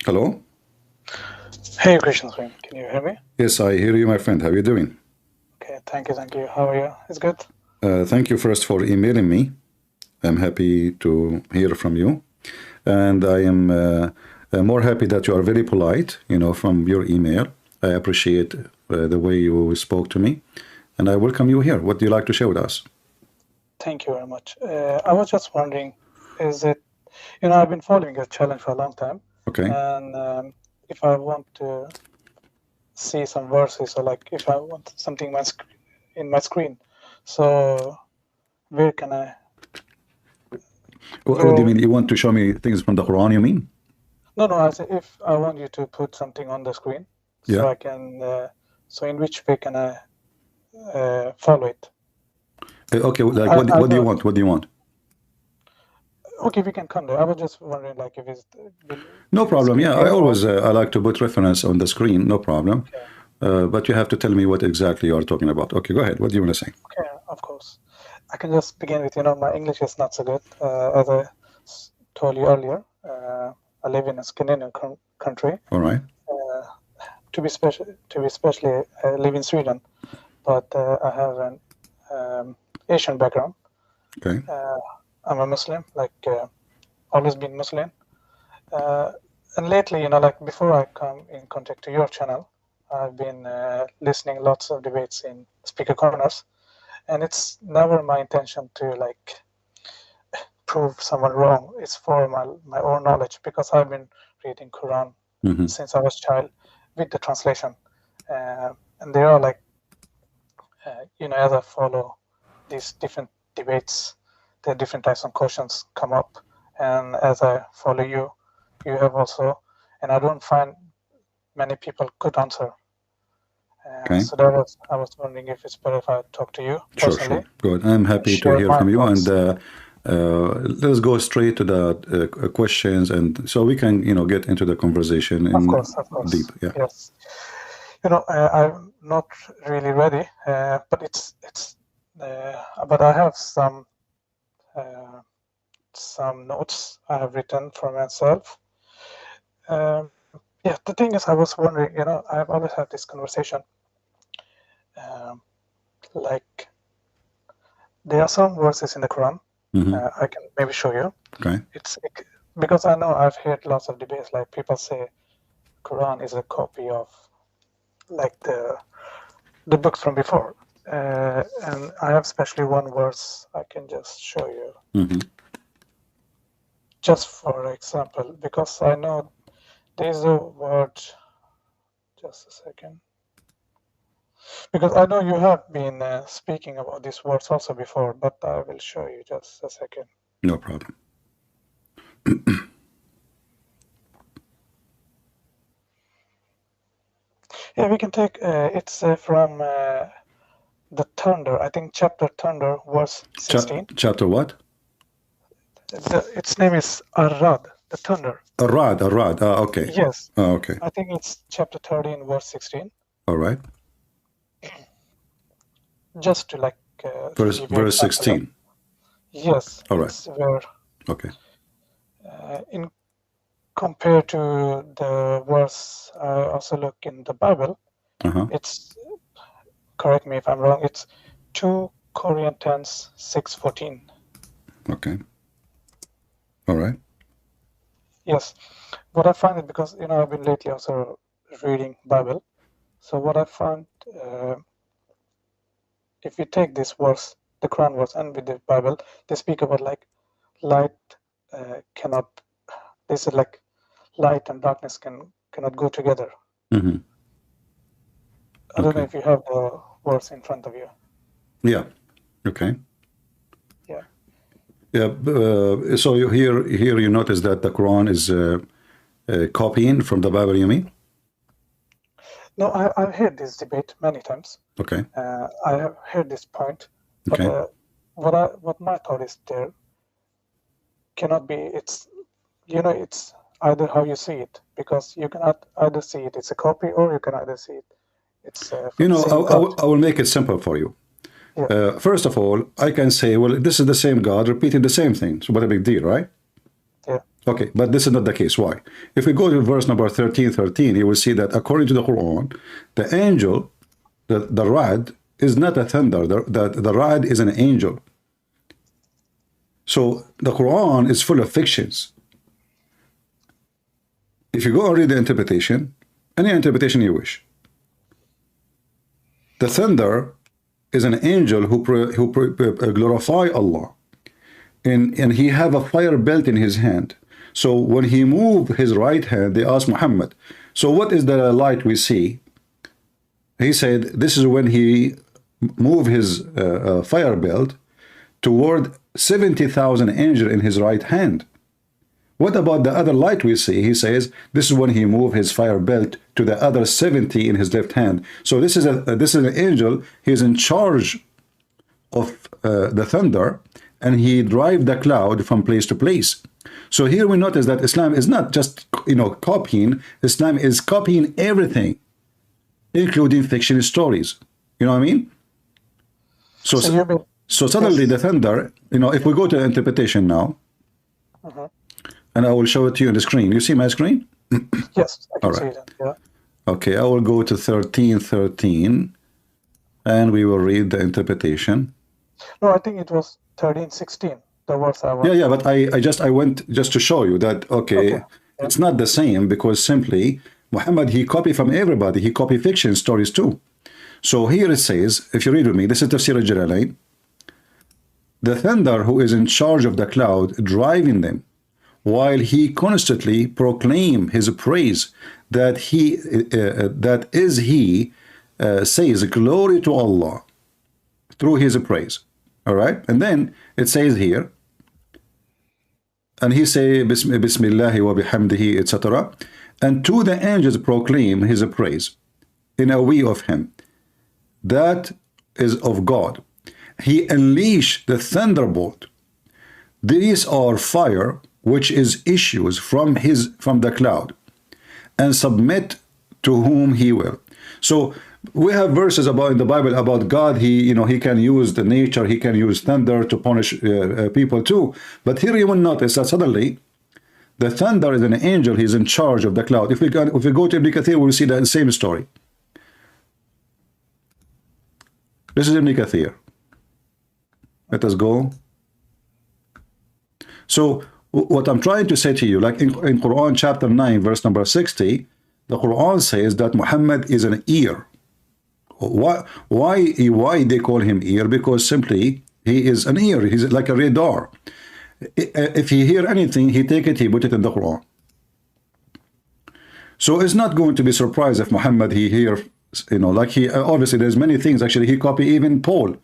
Hello? Hey, Christian Swing, can you hear me? Yes, I hear you, my friend. How are you doing? Okay, thank you, thank you. How are you? It's good? Thank you first for emailing me. I'm happy to hear from you. And I am more happy that you are very polite, from your email. I appreciate the way you spoke to me. And I welcome you here. What do you like to share with us? Thank you very much. I was just wondering, is it, I've been following your challenge for a long time. Okay. And if I want to see some verses or like if I want something in my screen, so where can I? What do you mean? You want to show me things from the Quran, you mean? No, I say if I want you to put something on the screen, so Yeah. I can, so in which way can I follow it? Okay, like I what do you don't. want? What do you want? Okay, we can come there. I was just wondering, like, No if it's problem. Yeah, clear I or always I like to put reference on the screen. No problem. okay. But you have to tell me what exactly you are talking about. Okay, go ahead. What do you want to say? Okay, of course. I can just begin with, my English is not so good. As I told you earlier, I live in a Scandinavian country. All right. To be especially, I live in Sweden, but I have an Asian background. Okay. I'm a Muslim, like always been Muslim. And lately, like before I come in contact to your channel, I've been listening lots of debates in speaker corners, and it's never my intention to like prove someone wrong. It's for my own knowledge, because I've been reading Quran since I was a child with the translation, and there are like as I follow these different debates, there are different types of questions come up, and as I follow you, you have also, and I don't find many people could answer. Okay. So that was, I was wondering if it's better if I talk to you Sure, personally. sure. Good. I'm happy to Share hear my from you. thoughts. And let's go straight to the questions, and so we can, get into the conversation Of in course, deep. Yeah. yes. I'm not really ready, but but I have some notes I have written for myself. Yeah, the thing is, I was wondering, I've always had this conversation, like there are some verses in the Quran. I can maybe show you. Okay. It's because I know I've heard lots of debates, like people say Quran is a copy of like the books from before, and I have especially one verse I can just show you. Just for example, because I know there's a word. Just a second. Because I know you have been speaking about these words also before, but I will show you just a second. No problem. Yeah, we can take, it's from the Thunder, I think chapter Thunder, verse 16. Chapter what? Its name is Arad, the Thunder. Arad. Okay. Yes. Okay. I think it's chapter 13, verse 16. All right. Just to like Verse 16. Yes. All right. It's where Okay. in compared to the verse I also look in the Bible, it's, correct me if I'm wrong, it's 2 Corinthians 6:14. Okay. All right. Yes. What I find is, because I've been lately also reading Bible, so what I found, if you take this verse, the Quran verse, and with the Bible, they speak about like light cannot, they said like light and darkness cannot go together. I don't know if you have the verse in front of you. Yeah. Okay. Yeah. Yeah. So here you notice that the Quran is copying from the Bible, you mean? No, I've heard this debate many times. Okay. I have heard this point, but Okay. what my thought is, there cannot be. It's either how you see it, because you can either see it's a copy, or you can either see it's from the same God. I will make it simple for you. Yeah. First of all, I can say, well, this is the same God repeating the same thing. So what a big deal, right? Yeah. Okay, but this is not the case. Why? If we go to verse number 13, you will see that according to the Quran, the angel, the rad, is not a thunder. The rad is an angel. So the Quran is full of fictions. If you go and read the interpretation, any interpretation you wish, the thunder is an angel who glorify Allah, and he have a fire belt in his hand. So when he moved his right hand, they asked Muhammad, so what is the light we see? He said, this is when he moved his fire belt toward 70,000 angels in his right hand. What about the other light we see? He says, this is when he moved his fire belt to the other 70 in his left hand. So this is an angel. He is in charge of the thunder, and he drives the cloud from place to place. So here we notice that Islam is not just, copying. Islam is copying everything, including fiction stories. You know what I mean? So suddenly the thunder, if we go to interpretation now, and I will show it to you on the screen. You see my screen? Yes, I can All see right. it. Yeah. Okay, I will go to 13:13, and we will read the interpretation. No, I think it was 13:16. The verse I was. Yeah, but I went just to show you that Okay. it's not the same, because simply Muhammad, he copied from everybody. He copied fiction stories too. So here it says, if you read with me, this is Tafsir al-Jalalain. The thunder who is in charge of the cloud driving them, while he constantly proclaim his praise, that he says glory to Allah through his praise. All right, and then it says here, and he say Bismillah wa bihamdihi, etc. And to the angels proclaim his praise in a way of him that is of God. He unleashed the thunderbolt. These are fire which is issues from the cloud, and submit to whom he will. So we have verses in the Bible about God. He can use the nature, he can use thunder to punish people too. But here you will notice that suddenly the thunder is an angel. He's in charge of the cloud. If we go to Ibn Kathir, we'll see the same story. This is Ibn Kathir. Let us go. So what I'm trying to say to you, like in Quran chapter 9 verse number 60, the Quran says that Muhammad is an ear. Why they call him ear? Because simply he is an ear. He's like a radar. If he hear anything, he take it, he put it in the Quran. So it's not going to be surprised if Muhammad he hear, like he obviously there's many things actually he copy, even Paul.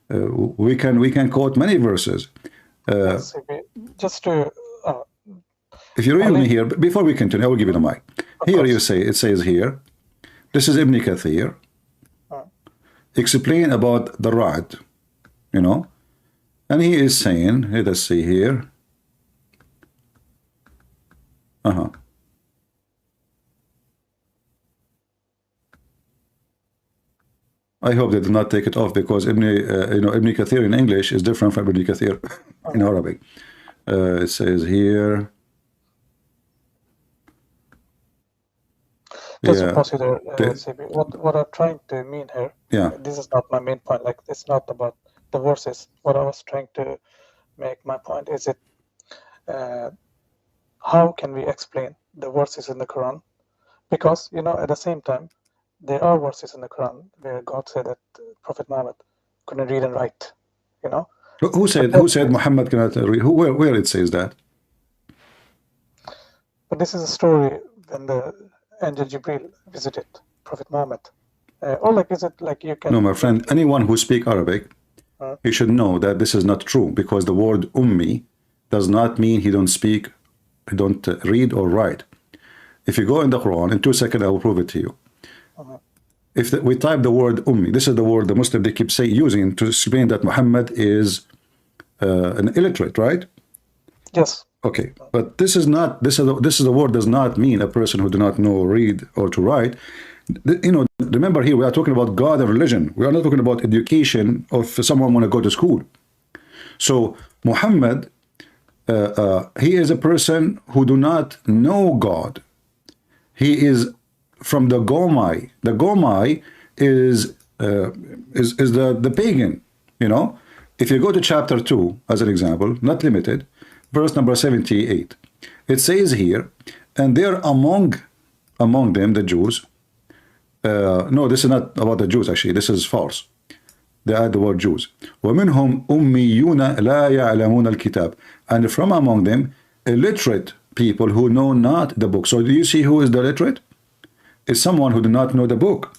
We can quote many verses. Just to if you read me here, before we continue, I will give you the mic. Here you say, it says here, this is Ibn Kathir, explain about the Ra'd, and he is saying, let us see here, I hope they did not take it off, because Ibn Kathir in English is different from Ibn Kathir in Arabic. It says here, just to pause you there, what I'm trying to mean here, this is not my main point, like it's not about the verses. What I was trying to make my point is how can we explain the verses in the Quran? Because at the same time there are verses in the Quran where God said that Prophet Muhammad couldn't read and write. Who said Muhammad cannot read? Where it says that? But this is a story when the angel Jibril visited Prophet Muhammad. Or like, is it like you can... No, my friend, anyone who speaks Arabic, he should know that this is not true, because the word ummi does not mean he don't speak, he don't read or write. If you go in the Quran, in 2 seconds I will prove it to you. If we type the word ummi, this is the word the Muslim they keep using to explain that Muhammad is an illiterate, right? Yes. Okay, but this is the word does not mean a person who do not know read or to write. Remember here we are talking about God and religion. We are not talking about education of someone want to go to school. So Muhammad, he is a person who do not know God. He is from the Gomai. The Gomai is the pagan. You know, if you go to chapter 2 as an example, not limited, verse number 78, it says here, and there among them the Jews. No, this is not about the Jews actually. This is false. They add the word Jews. وَمِنْهُمْ أُمِّيُّونَ لَا يَعْلَمُونَ الْكِتَابِ. And from among them, illiterate people who know not the book. So do you see who is the illiterate? It's someone who do not know the book.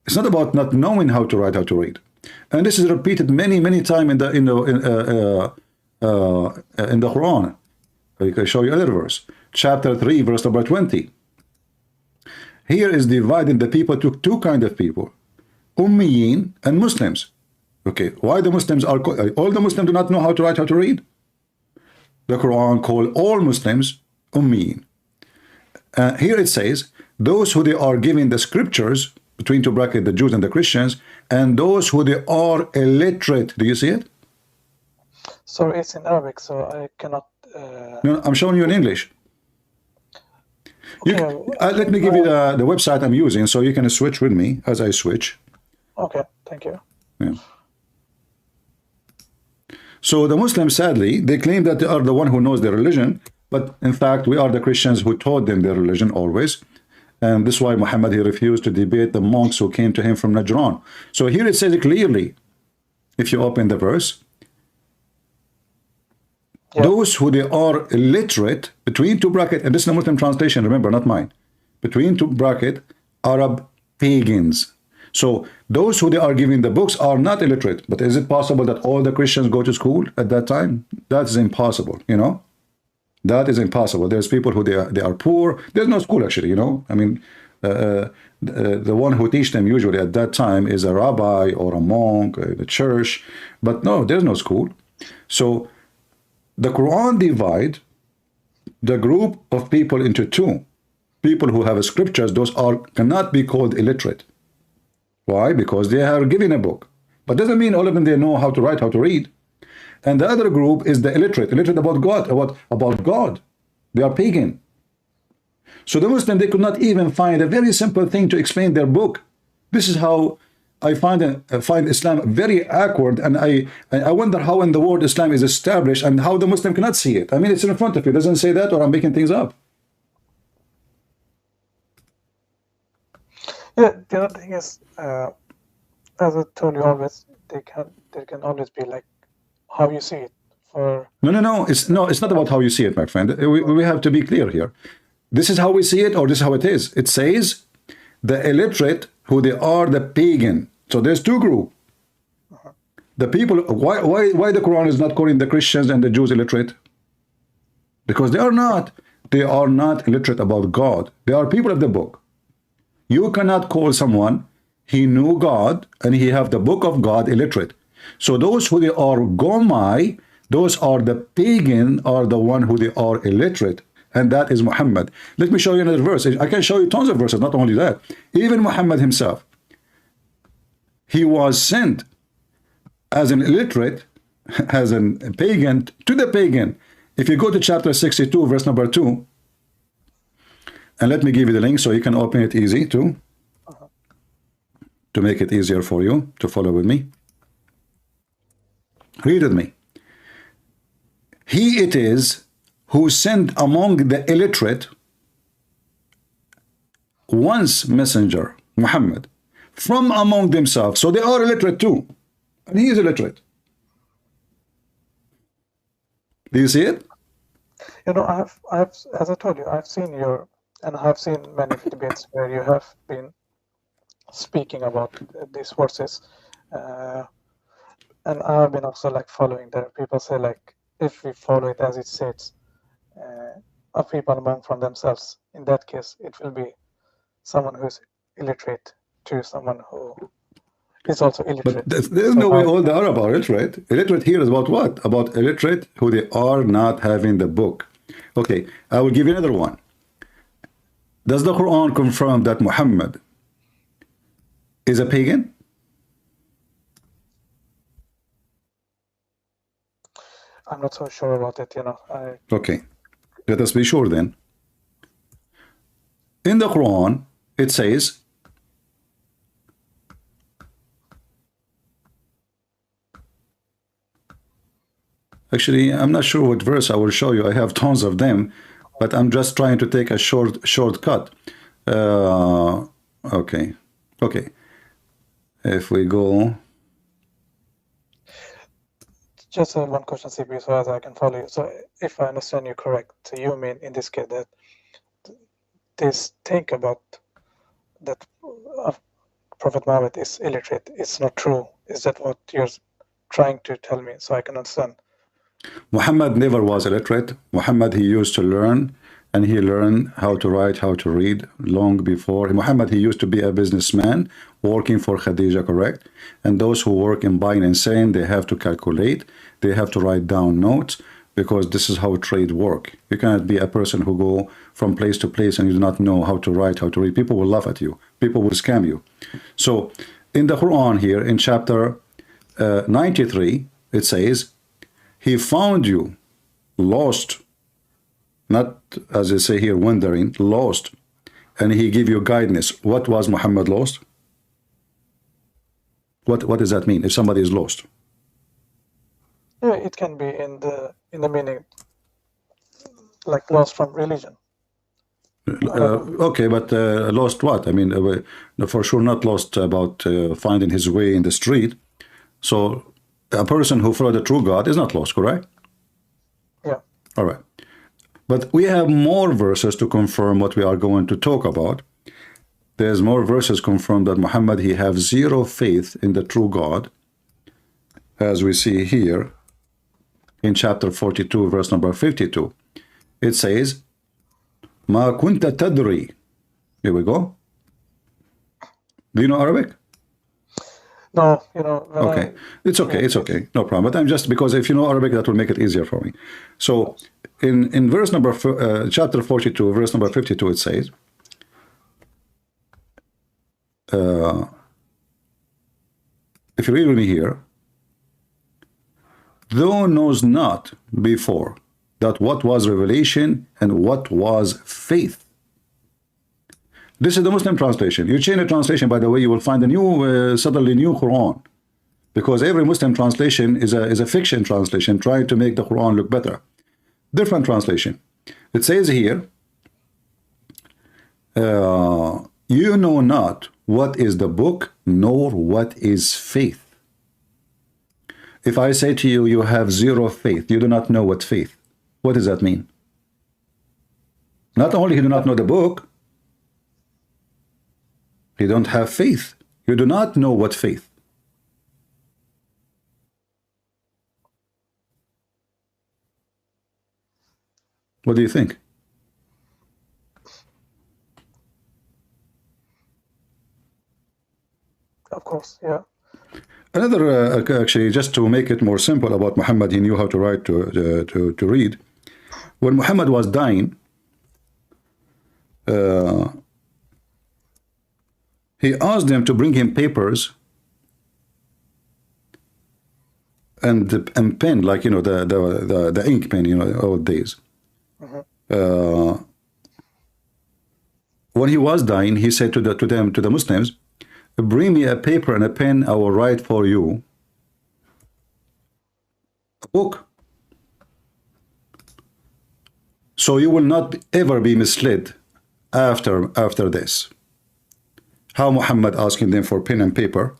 It's not about not knowing how to write, how to read. And this is repeated many, many times in the Quran. I can show you another verse. Chapter 3, verse number 20. Here is dividing the people to two kinds of people. Ummiyin and Muslims. Okay, why the Muslims are all the Muslims do not know how to write, how to read? The Quran call all Muslims Ummiyin. Here it says, those who they are giving the scriptures, between two brackets, the Jews and the Christians, and those who they are illiterate. Do you see it? Sorry, it's in Arabic, so I cannot... No, I'm showing you in English. Okay, let me give you the website I'm using, so you can switch with me as I switch. Okay, thank you. Yeah. So the Muslims, sadly, they claim that they are the one who knows their religion, but in fact, we are the Christians who taught them their religion always. And this is why Muhammad, he refused to debate the monks who came to him from Najran. So here it says it clearly, if you open the verse, those who they are illiterate, between two brackets, and this is the Muslim translation, remember, not mine, between two brackets, Arab pagans. So those who they are giving the books are not illiterate. But is it possible that all the Christians go to school at that time? That is impossible, you know. That is impossible. There's people who they are poor. There's no school actually, you know. I mean, the one who teach them usually at that time is a rabbi or a monk, the church. But no, there's no school. So the Quran divide the group of people into two. People who have scriptures, those cannot be called illiterate. Why? Because they are given a book. But doesn't mean all of them they know how to write, how to read. And the other group is the illiterate about God, about God. They are pagan. So the Muslim, they could not even find a very simple thing to explain their book. This is how I find Islam very awkward, and I wonder how in the world Islam is established and how the Muslim cannot see it. I mean, it's in front of you. It doesn't say that, or I'm making things up. Yeah, the other thing is, as I told you always, there can always be like how you see it. No. It's not about how you see it, my friend. We have to be clear here. This is how we see it, or this is how it is. It says the illiterate, who they are the pagan. So there's two groups. The people. Why the Quran is not calling the Christians and the Jews illiterate? Because they are not. They are not illiterate about God. They are people of the book. You cannot call someone he knew God and he have the book of God illiterate. So those who they are Gomai, those are the pagan, are the one who they are illiterate, and that is Muhammad. Let me show you another verse. I can show you tons of verses. Not only that, even Muhammad himself, he was sent as an illiterate, as a pagan to the pagan. If you go to chapter 62, verse number 2, and let me give you the link so you can open it easy too, to make it easier for you to follow with me. Read with me. He it is who sent among the illiterate once messenger, Muhammad, from among themselves. So they are illiterate too. And he is illiterate. Do you see it? You know, I've as I told you, I've seen your, and I've seen many debates where you have been speaking about these verses, and I've been also like following there. People say like, if we follow it as it says, a people among from themselves, in that case, it will be someone who is illiterate to someone who is also illiterate. But there's no way all the Arab are illiterate. Illiterate here is about what? About illiterate who they are not having the book. Okay, I will give you another one. Does the Quran confirm that Muhammad is a pagan? I'm not so sure about it, Okay, let us be sure then. In the Quran, it says, actually, I'm not sure what verse I will show you. I have tons of them, but I'm just trying to take a shortcut. Okay. If we go, just one question, CP, so as I can follow you. So if I understand you correct, so you mean in this case that this think about that Prophet Muhammad is illiterate, it's not true. Is that what you're trying to tell me so I can understand? Muhammad never was illiterate. Muhammad, he used to learn, and he learned how to write, how to read long before. Muhammad, he used to be a businessman working for Khadija, correct? And those who work in buying and selling, they have to calculate, they have to write down notes, because this is how trade work. You cannot be a person who go from place to place and you do not know how to write, how to read. People will laugh at you. People will scam you. So in the Quran here, in chapter 93, it says, he found you lost, not as they say here, wandering, lost, and he gave you guidance. What was Muhammad lost? What does that mean if somebody is lost? Yeah, it can be in the meaning like lost from religion. Okay, but lost what? I mean, for sure not lost about finding his way in the street. So a person who follows the true God is not lost, correct? Yeah. All right. But we have more verses to confirm what we are going to talk about. There's more verses confirm that Muhammad, he have zero faith in the true God, as we see here in chapter 42, verse number 52. It says, Ma kunta tadri. Here we go. Do you know Arabic? No, okay. It's okay. No problem. But I'm just, because if you know Arabic, that will make it easier for me. So in verse number, chapter 42, verse number 52, it says, if you read with me here, thou knows not before that what was revelation and what was faith. This is the Muslim translation. You change the translation, by the way, you will find a new, suddenly new Quran, because every Muslim translation is a fiction translation, trying to make the Quran look better. Different translation. It says here, you know not what is the book, nor what is faith. If I say to you, you have zero faith, you do not know what faith. What does that mean? Not only you do not know the book, you don't have faith. You do not know what faith. What do you think? Of course, yeah. Another, actually, just to make it more simple about Muhammad, he knew how to write, to read. When Muhammad was dying, he asked them to bring him papers and pen, like, the ink pen, old days. When he was dying, he said to the Muslims, bring me a paper and a pen, I will write for you a book, so you will not ever be misled after this. How Muhammad asking them for pen and paper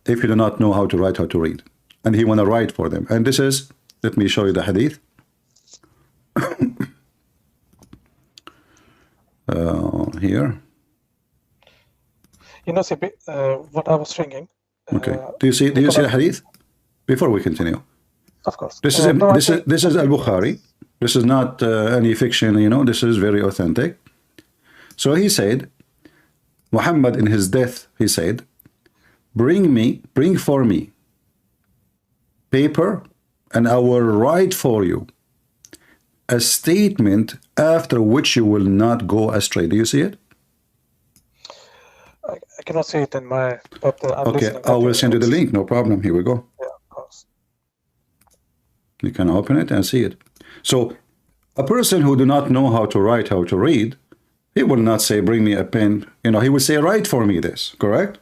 if you do not know how to write, how to read, and he want to write for them. And this is, let me show you the hadith. Here. CP, what I was thinking. Okay. Do you see the hadith? Before we continue. Of course. This is Al-Bukhari. This is not any fiction, this is very authentic. So he said, Muhammad in his death, he said, bring for me paper, and I will write for you a statement after which you will not go astray. Do you see it? I cannot see it in my, but I'm okay, listening. I will send you the link, no problem. Here we go. Yeah, of course. You can open it and see it. So a person who do not know how to write, how to read, he will not say, bring me a pen. You know, he will say, write for me this, correct?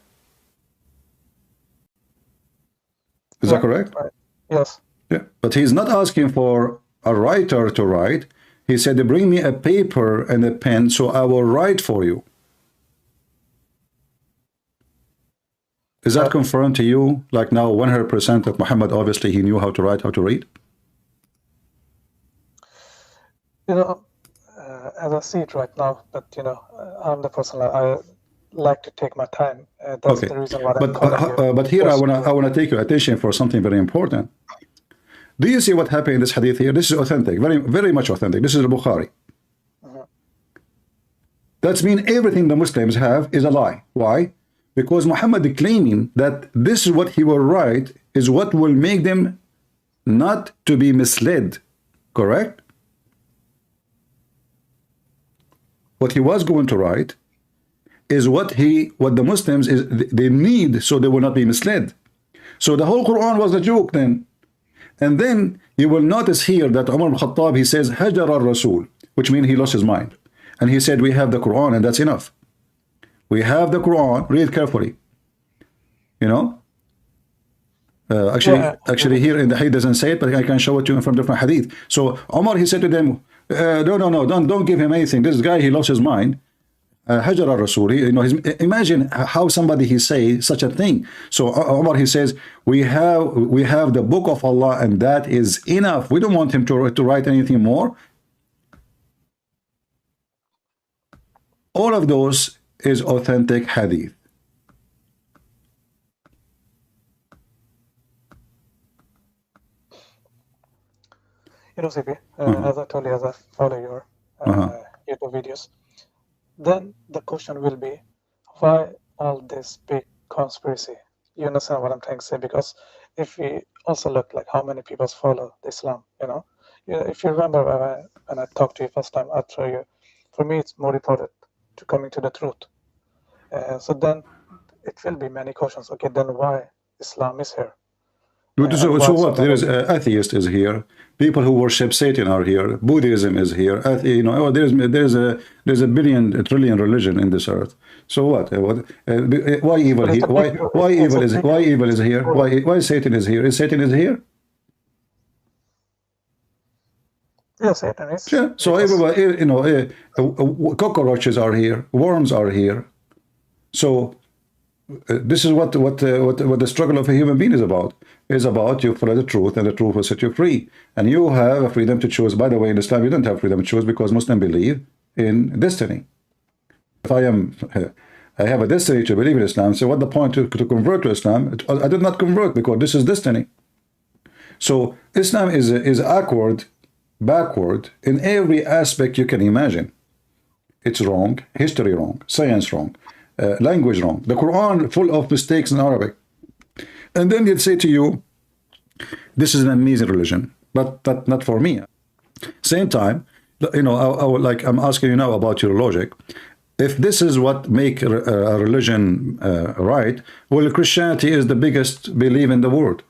Is that correct? Right. Yes. Yeah. But he's not asking for a writer to write. He said, bring me a paper and a pen so I will write for you. Is that confirmed to you? Like now 100% that Muhammad, obviously he knew how to write, how to read? You know, as I see it right now, but you know, I'm the person I like to take my time. That's Okay. the reason why I'm calling you. But here I wanna take your attention for something very important. Do you see what happened in this hadith here? This is authentic, very much authentic. This is al-Bukhari. That means everything the Muslims have is a lie. Why? Because Muhammad is claiming that this is what he will write is what will make them not to be misled. Correct? What he was going to write is what the Muslims they need so they will not be misled. So the whole Quran was a joke then. And then you will notice here that Umar al-Khattab, he says, Hajar al-Rasul, which means he lost his mind. And he said, we have the Quran and that's enough. We have the Quran, read carefully. You know? Actually here in the hadith doesn't say it, but I can show it to you from different hadith. So Umar, he said to them, no, don't give him anything. This guy, he lost his mind. Hajar al-Rasul, you know, imagine how somebody he say such a thing. So Umar, he says, we have the book of Allah and that is enough. We don't want him to write anything more. All of those is authentic hadith. You know, CP, as I told you, as I follow your YouTube videos, then the question will be, why all this big conspiracy? You understand what I'm trying to say? Because if we also look like how many people follow Islam, you know, if you remember when I talked to you first time, I told you, for me it's more important to coming to the truth. So then it will be many questions. Okay, then why Islam is here? So what? There is atheist is here. People who worship Satan are here. Buddhism is here. You know, there's a trillion religion in this earth. So what? Why evil? Why evil is here? Why Satan is here? Is Satan is here? Yeah, Satan is. Yeah. So everybody, you know, cockroaches are here. Worms are here. So this is what the struggle of a human being is about. Is about you follow the truth, and the truth will set you free. And you have a freedom to choose. By the way, in Islam, you don't have freedom to choose because Muslims believe in destiny. If I have a destiny to believe in Islam, so what the point to convert to Islam? I did not convert because this is destiny. So Islam is backward in every aspect you can imagine. It's wrong, history wrong, science wrong, language wrong. The Quran full of mistakes in Arabic. And then they'd say to you, this is an amazing religion, but not for me. Same time, you know, like I'm asking you now about your logic. If this is what make a religion right, well, Christianity is the biggest belief in the world.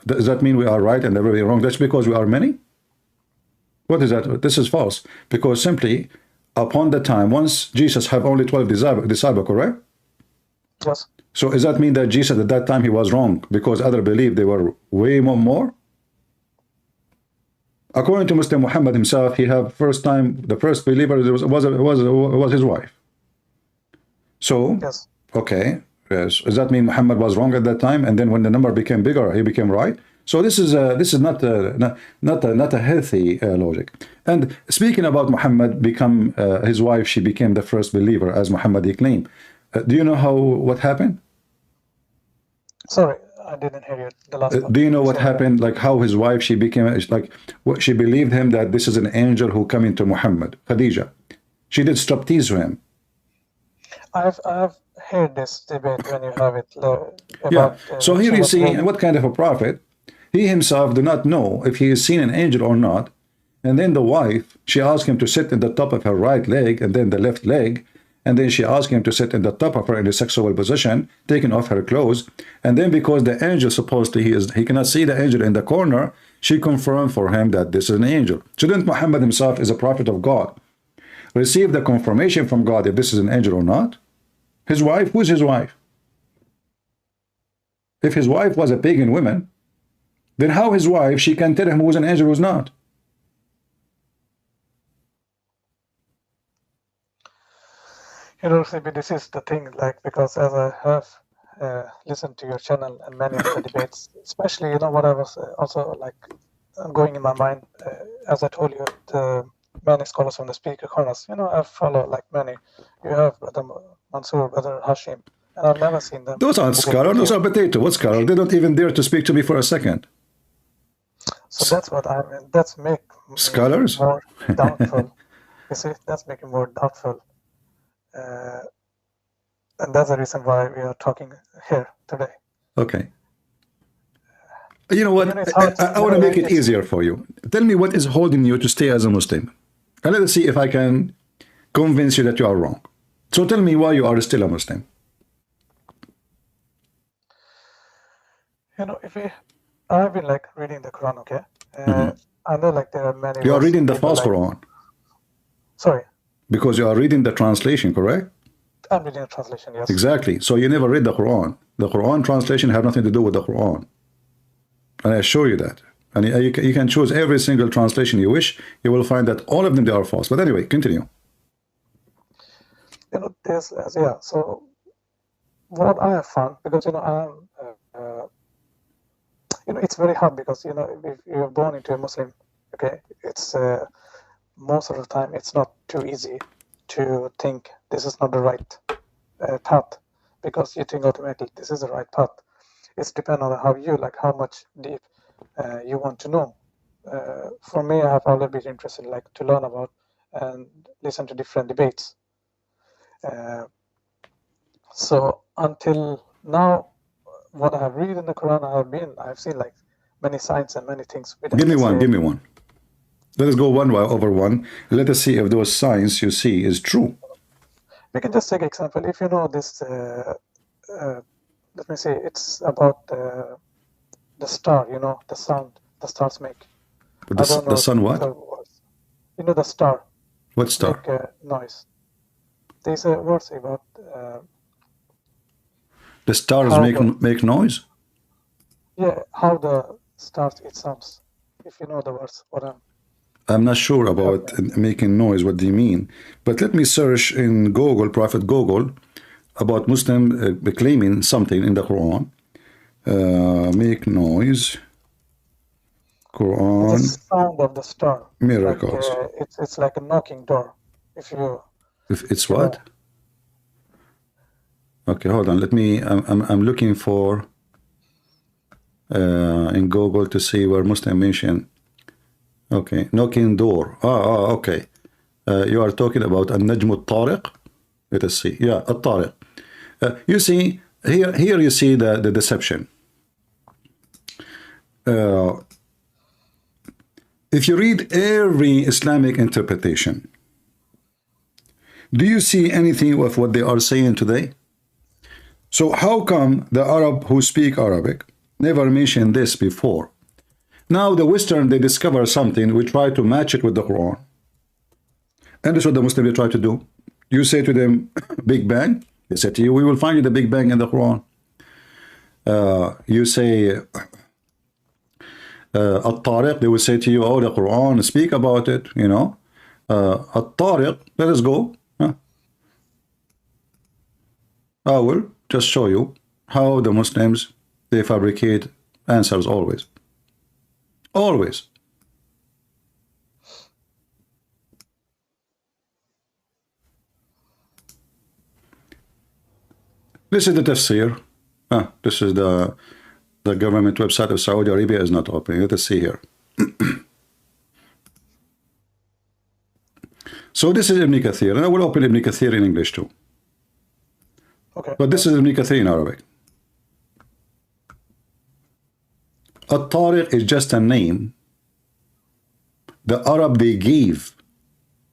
Does that mean we are right and everybody wrong? That's because we are many? What is that? This is false. Because simply, upon the time, once Jesus have only 12 disciples, correct? Yes. So does that mean that Jesus at that time he was wrong because others believed they were way more? According to Muslim Muhammad himself, he have the first believer was his wife. So yes. Okay, yes. Does that mean Muhammad was wrong at that time? And then when the number became bigger, he became right? So this is not a healthy logic. And speaking about Muhammad become his wife, she became the first believer as Muhammad he claimed. Do you know what happened? Sorry, I didn't hear you. The last part. Do you know what happened? Like how his wife, she became like she believed him that this is an angel who coming to Muhammad, Khadija. She did striptease to him. I've heard this debate when you have it. About, so here you see what kind of a prophet. He himself do not know if he has seen an angel or not. And then the wife, she asked him to sit in the top of her right leg and then the left leg. And then she asked him to sit in the top of her in a sexual position, taking off her clothes. And then because the angel supposedly he cannot see the angel in the corner, She confirmed for him that this is an angel. Shouldn't Muhammad himself, is a prophet of God, receive the confirmation from God if this is an angel or not? His wife, who's his wife? If his wife was a pagan woman, then how his wife, she can tell him who's an angel, who's not? You know, CB, this is the thing, like, because as I have listened to your channel and many of the debates, especially, you know, what I was also like going in my mind, as I told you, the many scholars from the speaker corners, you know, I follow like many. You have Brother Mansour, Brother Hashim, and I've never seen them. Those aren't scholars, those are potato. What scholar? They don't even dare to speak to me for a second. So that's what I mean. That's make Scholars? more doubtful. You see, that's making more doubtful. And that's the reason why we are talking here today. Okay. You know what? You know, it's hard I want to make it easier for you. Tell me what is holding you to stay as a Muslim. And let's see if I can convince you that you are wrong. So tell me why you are still a Muslim. You know, I've been like reading the Quran, okay? I know like there are many. You are reading the false Quran. Sorry. Because you are reading the translation, correct? I'm reading the translation, yes. Exactly. So you never read the Quran. The Quran translation have nothing to do with the Quran. And I assure you that. And you can choose every single translation you wish. You will find that all of them, they are false. But anyway, continue. You know, there's, yeah, so what I have found, because, you know, you know, it's very hard because, you know, if you're born into a Muslim, okay, it's most of the time it's not too easy to think this is not the right path, because you think automatically this is the right path. It's depend on how you, like how much deep you want to know. For me, I have always been interested like to learn about and listen to different debates. So until now, what I have read in the Quran, I've seen like many signs and many things. Give me one. Let us go one over one. Let us see if those signs you see is true. We can just take an example. If you know this, let me say, it's about the star, you know, the sound the stars make. The sun what? You know the star. What star? Make noise. There's a words about... the stars make noise? Yeah, how the stars, it sounds. If you know the words, what I'm not sure about making noise, what do you mean? But let me search in Google, Prophet Google, about Muslim claiming something in the Quran. Make noise. Quran. The sound of the star. Miracles. Like, it's like a knocking door. If it's what? Okay, hold on. Let me. I'm looking for in Google to see where Muslim mention. Okay, knocking door. Okay. You are talking about An-Najm al-Tariq. Let us see. Yeah, al-Tariq. You see, here you see the deception. If you read every Islamic interpretation, do you see anything of what they are saying today? So how come the Arab who speak Arabic never mentioned this before? Now the Western, they discover something, we try to match it with the Quran. And that's what the Muslims try to do. You say to them, Big Bang. They say to you, we will find you the Big Bang in the Quran. You say, At-Tariq, they will say to you, oh, the Quran, speak about it, you know. At-Tariq, let us go. I will just show you how the Muslims, they fabricate answers always. Always. This is the tafsir. This is the government website of Saudi Arabia is not open. Let us see here. So this is Ibn Kathir, and I will open Ibn Kathir in English too. Okay. But this is Ibn Kathir in Arabic. At-Tariq is just a name the Arab they gave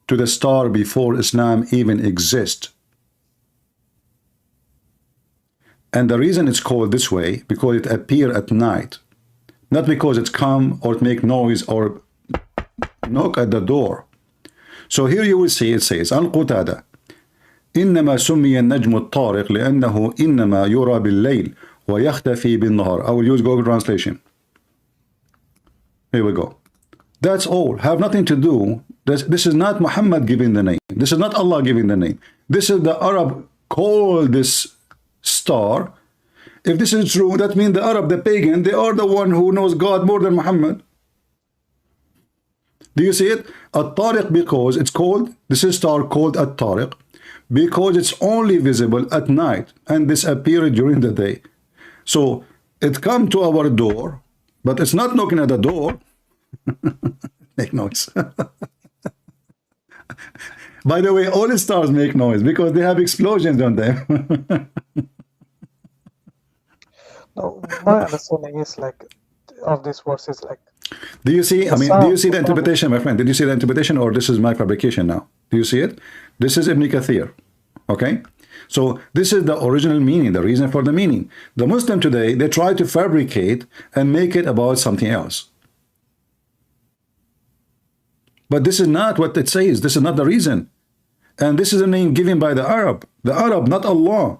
to the star before Islam even exists. And the reason it's called this way, because it appears at night not because it's come or make noise or knock at the door. So here you will see it says, Al-Qutada, إنما سمي النجم الطارق لأنه إنما يرى بالليل ويختفي بالنهار. I will use Google Translation. Here we go. That's all. Have nothing to do. This is not Muhammad giving the name. This is not Allah giving the name. This is the Arab called this star. If this is true, that means the Arab, the pagan, they are the one who knows God more than Muhammad. Do you see it? At-Tariq, because it's called, this is star called At-Tariq, because it's only visible at night and disappear during the day. So it come to our door, but it's not knocking at the door. Make noise. By the way, all the stars make noise because they have explosions on them. No, my understanding is like of this verse is like. Do you see? I mean, do you see the interpretation, my friend? Did you see the interpretation, or this is my fabrication now? Do you see it? This is Ibn Kathir. Okay, so this is the original meaning, the reason for the meaning. The Muslim today, they try to fabricate and make it about something else. But this is not what it says. This is not the reason. And this is a name given by the Arab, not Allah.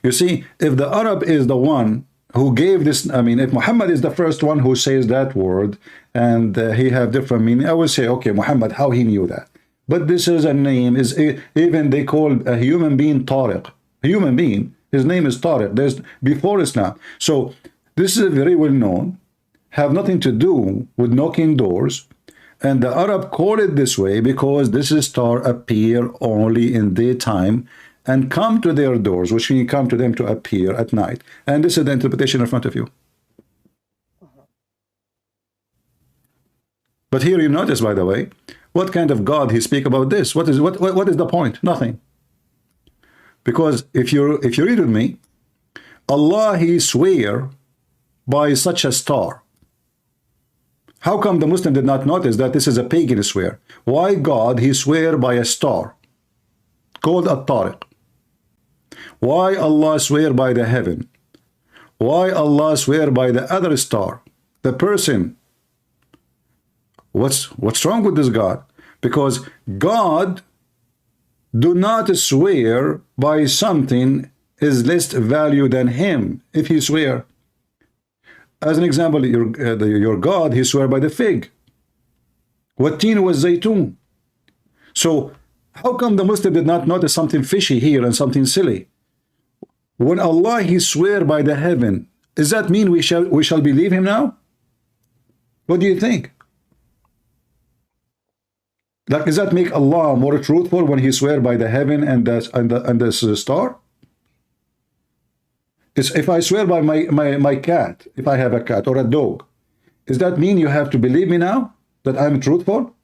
You see, if the Arab is the one who gave this, I mean, if Muhammad is the first one who says that word and he have different meaning, I will say, okay, Muhammad, how he knew that? But this is a name, is even they call a human being Tariq. A human being, his name is Tariq. There's before Islam. So this is very well known, have nothing to do with knocking doors. And the Arab call it this way because this star appear only in daytime and come to their doors, which means come to them to appear at night. And this is the interpretation in front of you. But here you notice, by the way, what kind of God he speak about this? What is the point? Nothing. Because if you read with me, Allah, he swear by such a star. How come the Muslim did not notice that this is a pagan swear? Why God, he swear by a star called At-Tariq? Why Allah swear by the heaven? Why Allah swear by the other star, the person? What's wrong with this God? Because God do not swear by something is less value than him if he swear. As an example, your God, he swear by the fig. Wat-tin was zaytun. So how come the Muslim did not notice something fishy here and something silly? When Allah, he swear by the heaven, does that mean we shall believe him now? What do you think? Like, does that make Allah more truthful when he swear by the heaven and the star? If I swear by my cat, if I have a cat or a dog, does that mean you have to believe me now that I'm truthful?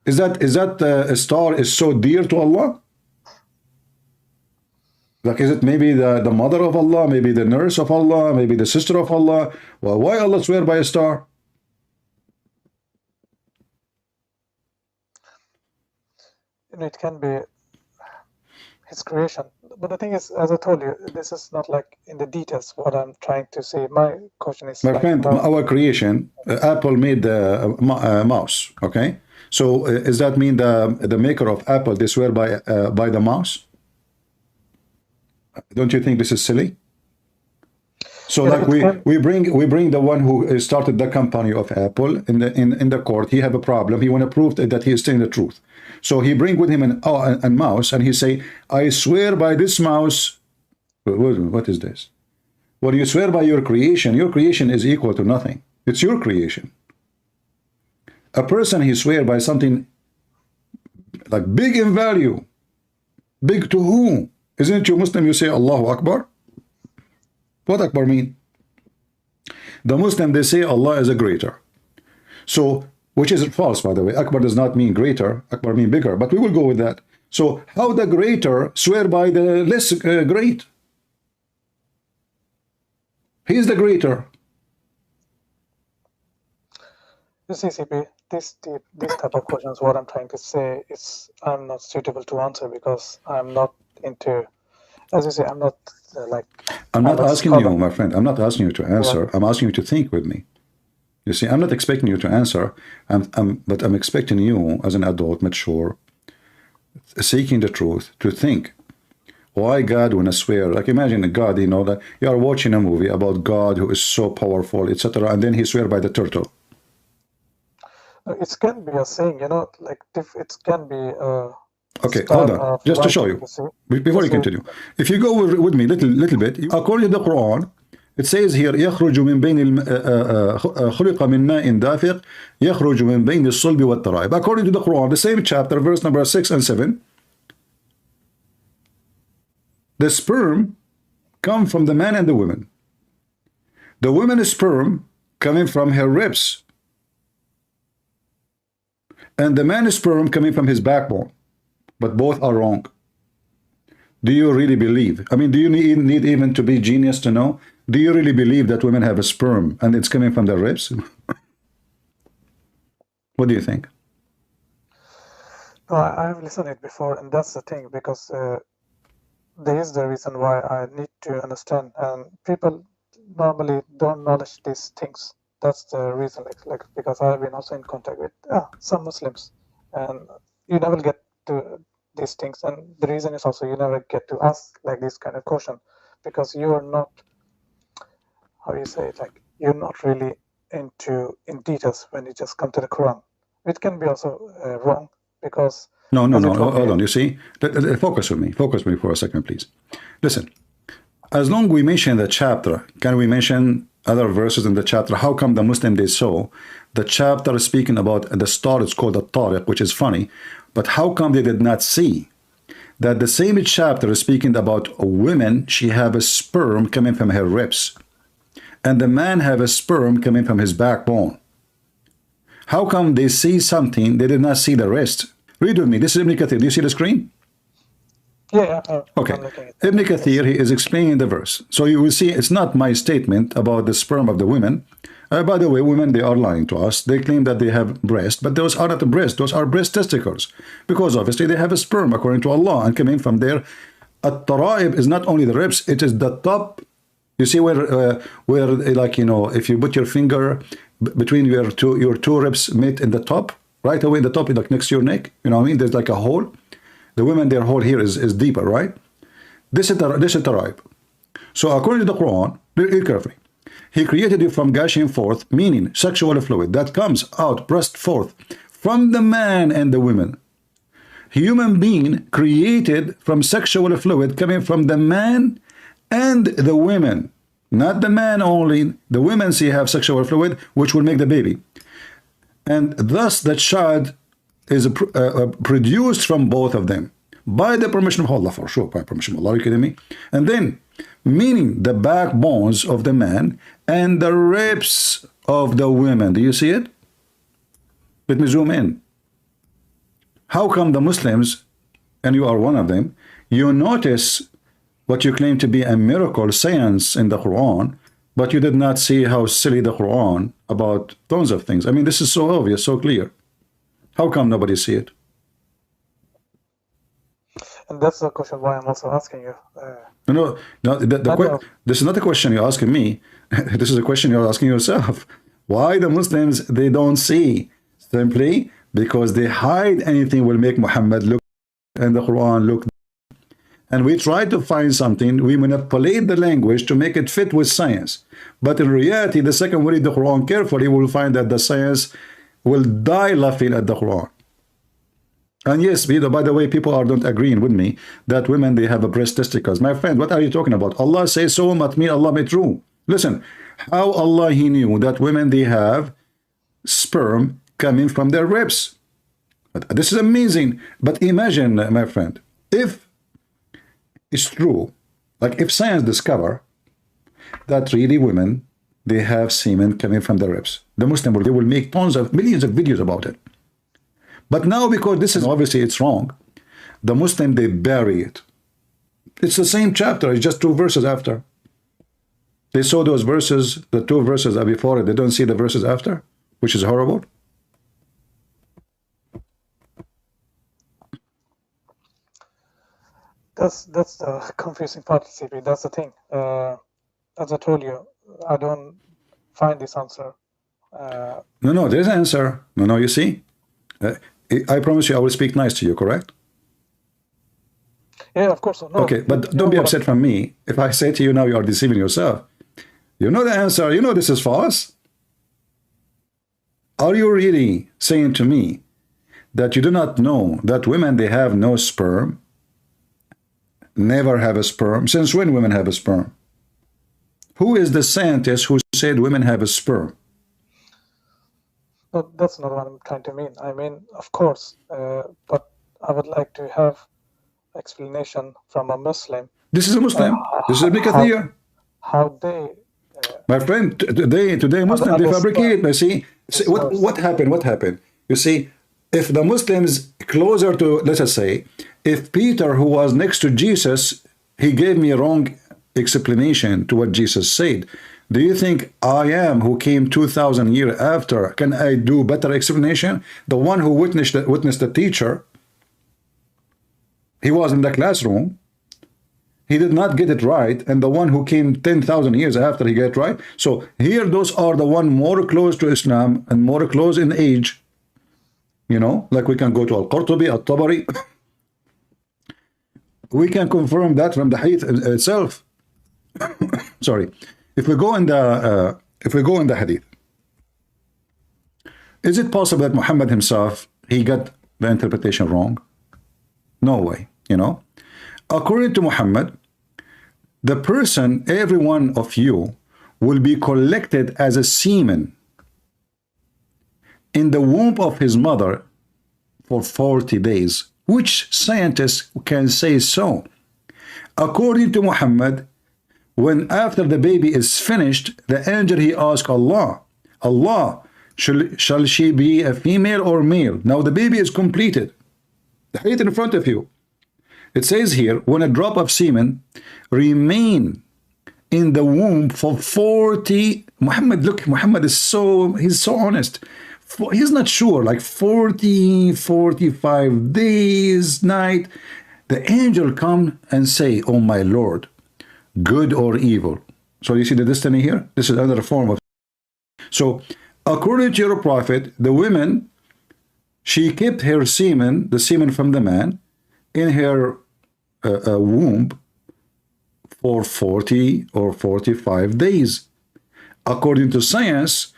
Is that a star is so dear to Allah? Like, is it maybe the mother of Allah, maybe the nurse of Allah, maybe the sister of Allah? Well, why Allah swear by a star? It can be his creation, but the thing is, as I told you, this is not like in the details what I'm trying to say. My question is, my friend, our creation, Apple made the mouse. Okay, so does that mean the maker of Apple, they swear by the mouse? Don't you think this is silly? So yeah, like we bring the one who started the company of Apple in the court. He have a problem. He want to prove that he is telling the truth. So he bring with him a mouse, and he say, I swear by this mouse. What is this? Well, you swear by your creation. Your creation is equal to nothing. It's your creation. A person, he swear by something like big in value. Big to whom? Isn't it you Muslim, you say Allahu Akbar? What Akbar mean? The Muslim, they say Allah is a greater. So, which is false, by the way. Akbar does not mean greater. Akbar mean bigger. But we will go with that. So, how the greater swear by the less great? He is the greater. You see, CP, this type of questions, what I'm trying to say is I'm not suitable to answer because I'm not into as you say, I'm not like I'm not a asking you, scholar. my friend. I'm not asking you to Yeah. answer. I'm asking you to think with me. You see, I'm not expecting you to answer. But I'm expecting you, as an adult, mature, seeking the truth, to think. Why God wanna swear? Like imagine a God, you know, that you are watching a movie about God who is so powerful, etc., and then he swear by the turtle. It can be a saying, you know, like if it can be a Okay, hold style on. of Just to show writing, you, you see. before you So, continue, if you go with me little bit, according to the Quran, it says here يخرج من بين خلق من ماء دافق يخرج من بين الصلب والترائب. According to the Quran, the same chapter, verse number 6 and 7, the sperm come from the man and the woman. The woman's sperm coming from her ribs, and the man's sperm coming from his backbone. But both are wrong. Do you really believe? I mean, do you need even to be genius to know? Do you really believe that women have a sperm and it's coming from their ribs? What do you think? no, I have listened it before, and that's the thing, because there is the reason why I need to understand, and people normally don't knowledge these things. That's the reason, like because I've been also in contact with some Muslims, and you never get to these things, and the reason is also you never get to ask like this kind of question, because you are not, how you say it, like you're not really in details when you just come to the Quran, which can be also wrong, because No, as you told hold me, on. You see, focus with me. Focus with me for a second, please. Listen, as long we mention the chapter, can we mention other verses in the chapter? How come the Muslim they saw the chapter speaking about the star is called the Tariq, which is funny, but how come they did not see that the same chapter is speaking about a woman, she have a sperm coming from her ribs, and the man have a sperm coming from his backbone? How come they see something, they did not see the rest? Read with me. This is Ibn Kathir. Do you see the screen? yeah, Okay. I'm looking at Ibn it. Kathir, he is explaining the verse. So you will see it's not my statement about the sperm of the women. By the way, women, they are lying to us. They claim that they have breasts, but those are not the breasts. Those are breast testicles. Because obviously they have a sperm according to Allah and coming from there. At-taraib is not only the ribs, it is the top. You see where like, you know, if you put your finger between your two ribs meet in the top, right away in the top, like next to your neck, you know what I mean? There's like a hole. The women, their hole here is deeper, right? This is taraib. So according to the Quran, read carefully. He created you from gushing forth, meaning sexual fluid that comes out, burst forth from the man and the woman. Human being created from sexual fluid coming from the man and the women. Not the man only. The women see have sexual fluid, which will make the baby. And thus the child is produced from both of them by the permission of Allah, for sure, by permission of Allah. Are you kidding me? And then, meaning the backbones of the man and the ribs of the women. Do you see it? Let me zoom in. How come the Muslims, and you are one of them, you notice what you claim to be a miracle science in the Quran, but you did not see how silly the Quran about tons of things? I mean, this is so obvious, so clear. How come nobody see it? And that's the question why I'm also asking you. No, this is not a question you're asking me. This is a question you're asking yourself. Why the Muslims, they don't see? Simply because they hide anything will make Muhammad look and the Quran look. And we try to find something, we manipulate the language to make it fit with science. But in reality, the second we read the Quran carefully, we'll find that the science will die laughing at the Quran. And yes, by the way, people are not agreeing with me that women, they have a breast testicles. My friend, what are you talking about? Allah says so, must mean Allah made true. Listen, how Allah, he knew that women, they have sperm coming from their ribs. This is amazing. But imagine, my friend, if it's true, like if science discover that really women, they have semen coming from their ribs, the Muslim will, they will make tons of millions of videos about it. But now, because this is obviously it's wrong, the Muslim, they bury it. It's the same chapter, it's just 2 verses after. They saw those verses, the 2 verses are before it, they don't see the verses after, which is horrible. That's the confusing part, CP. That's the thing. As I told you, I don't find this answer. No, there's an answer. No, you see? Uh, I promise you I will speak nice to you, correct? Yeah, of course. No, Okay, but you don't know be what upset from me. If I say to you now you are deceiving yourself. You know the answer. You know this is false. Are you really saying to me that you do not know that women, they have no sperm? Never have a sperm? Since when women have a sperm? Who is the scientist who said women have a sperm? No, that's not what I'm trying to mean. I mean, of course, but I would like to have explanation from a Muslim. This is a Muslim. This is Ibn Kathir. How they My friend, today Muslims, they fabricate. You see what happened? What happened? You see, if the Muslims closer to, let us say, if Peter, who was next to Jesus, he gave me a wrong explanation to what Jesus said, do you think I am, who came 2,000 years after, can I do better explanation? The one who witnessed the teacher, he was in the classroom, he did not get it right, and the one who came 10,000 years after, he got it right. So here, those are the one more close to Islam and more close in age. You know, like we can go to Al-Qurtubi, Al-Tabari. We can confirm that from the hadith itself. Sorry. If we go in the hadith, is it possible that Muhammad himself, he got the interpretation wrong? No way, you know. According to Muhammad, the person, every one of you, will be collected as a semen in the womb of his mother for 40 days. Which scientist can say so? According to Muhammad, when after the baby is finished, the angel, he asks Allah, shall she be a female or male? Now the baby is completed. The hadith in front of you. It says here, when a drop of semen remain in the womb for 40, Muhammad, look, Muhammad is he's so honest. He's not sure, like 40, 45 days, night. The angel come and say, oh my Lord, good or evil. So you see the destiny here? This is another form of. So according to your prophet, the woman, she kept her semen, the semen from the man, in her womb for 40 or 45 days. According to science,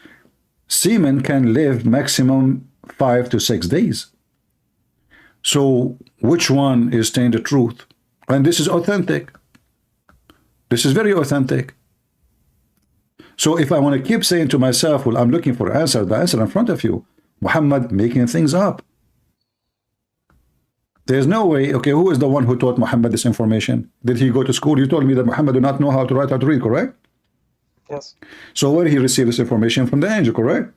semen can live maximum 5 to 6 days. So which one is saying the truth? And this is authentic. This is very authentic. So if I want to keep saying to myself, well, I'm looking for answer, the answer in front of you, Muhammad making things up. There's no way. Okay, who is the one who taught Muhammad this information? Did he go to school? You told me that Muhammad did not know how to write, how to read, correct? Yes. So where he received this information? From the angel, correct?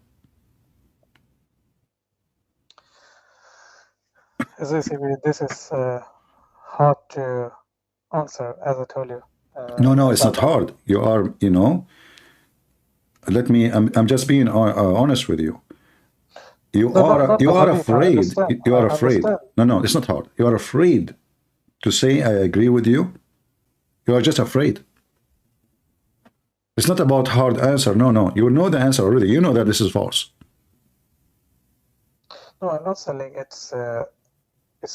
As I say, this is hard to answer, as I told you. No, it's not hard. You are, you know, I'm just being honest with you. You are afraid. You are afraid. No, it's not hard. You are afraid to say I agree with you. You are just afraid. It's not about hard answer. No. You know the answer already. You know that this is false. No, I'm not saying it's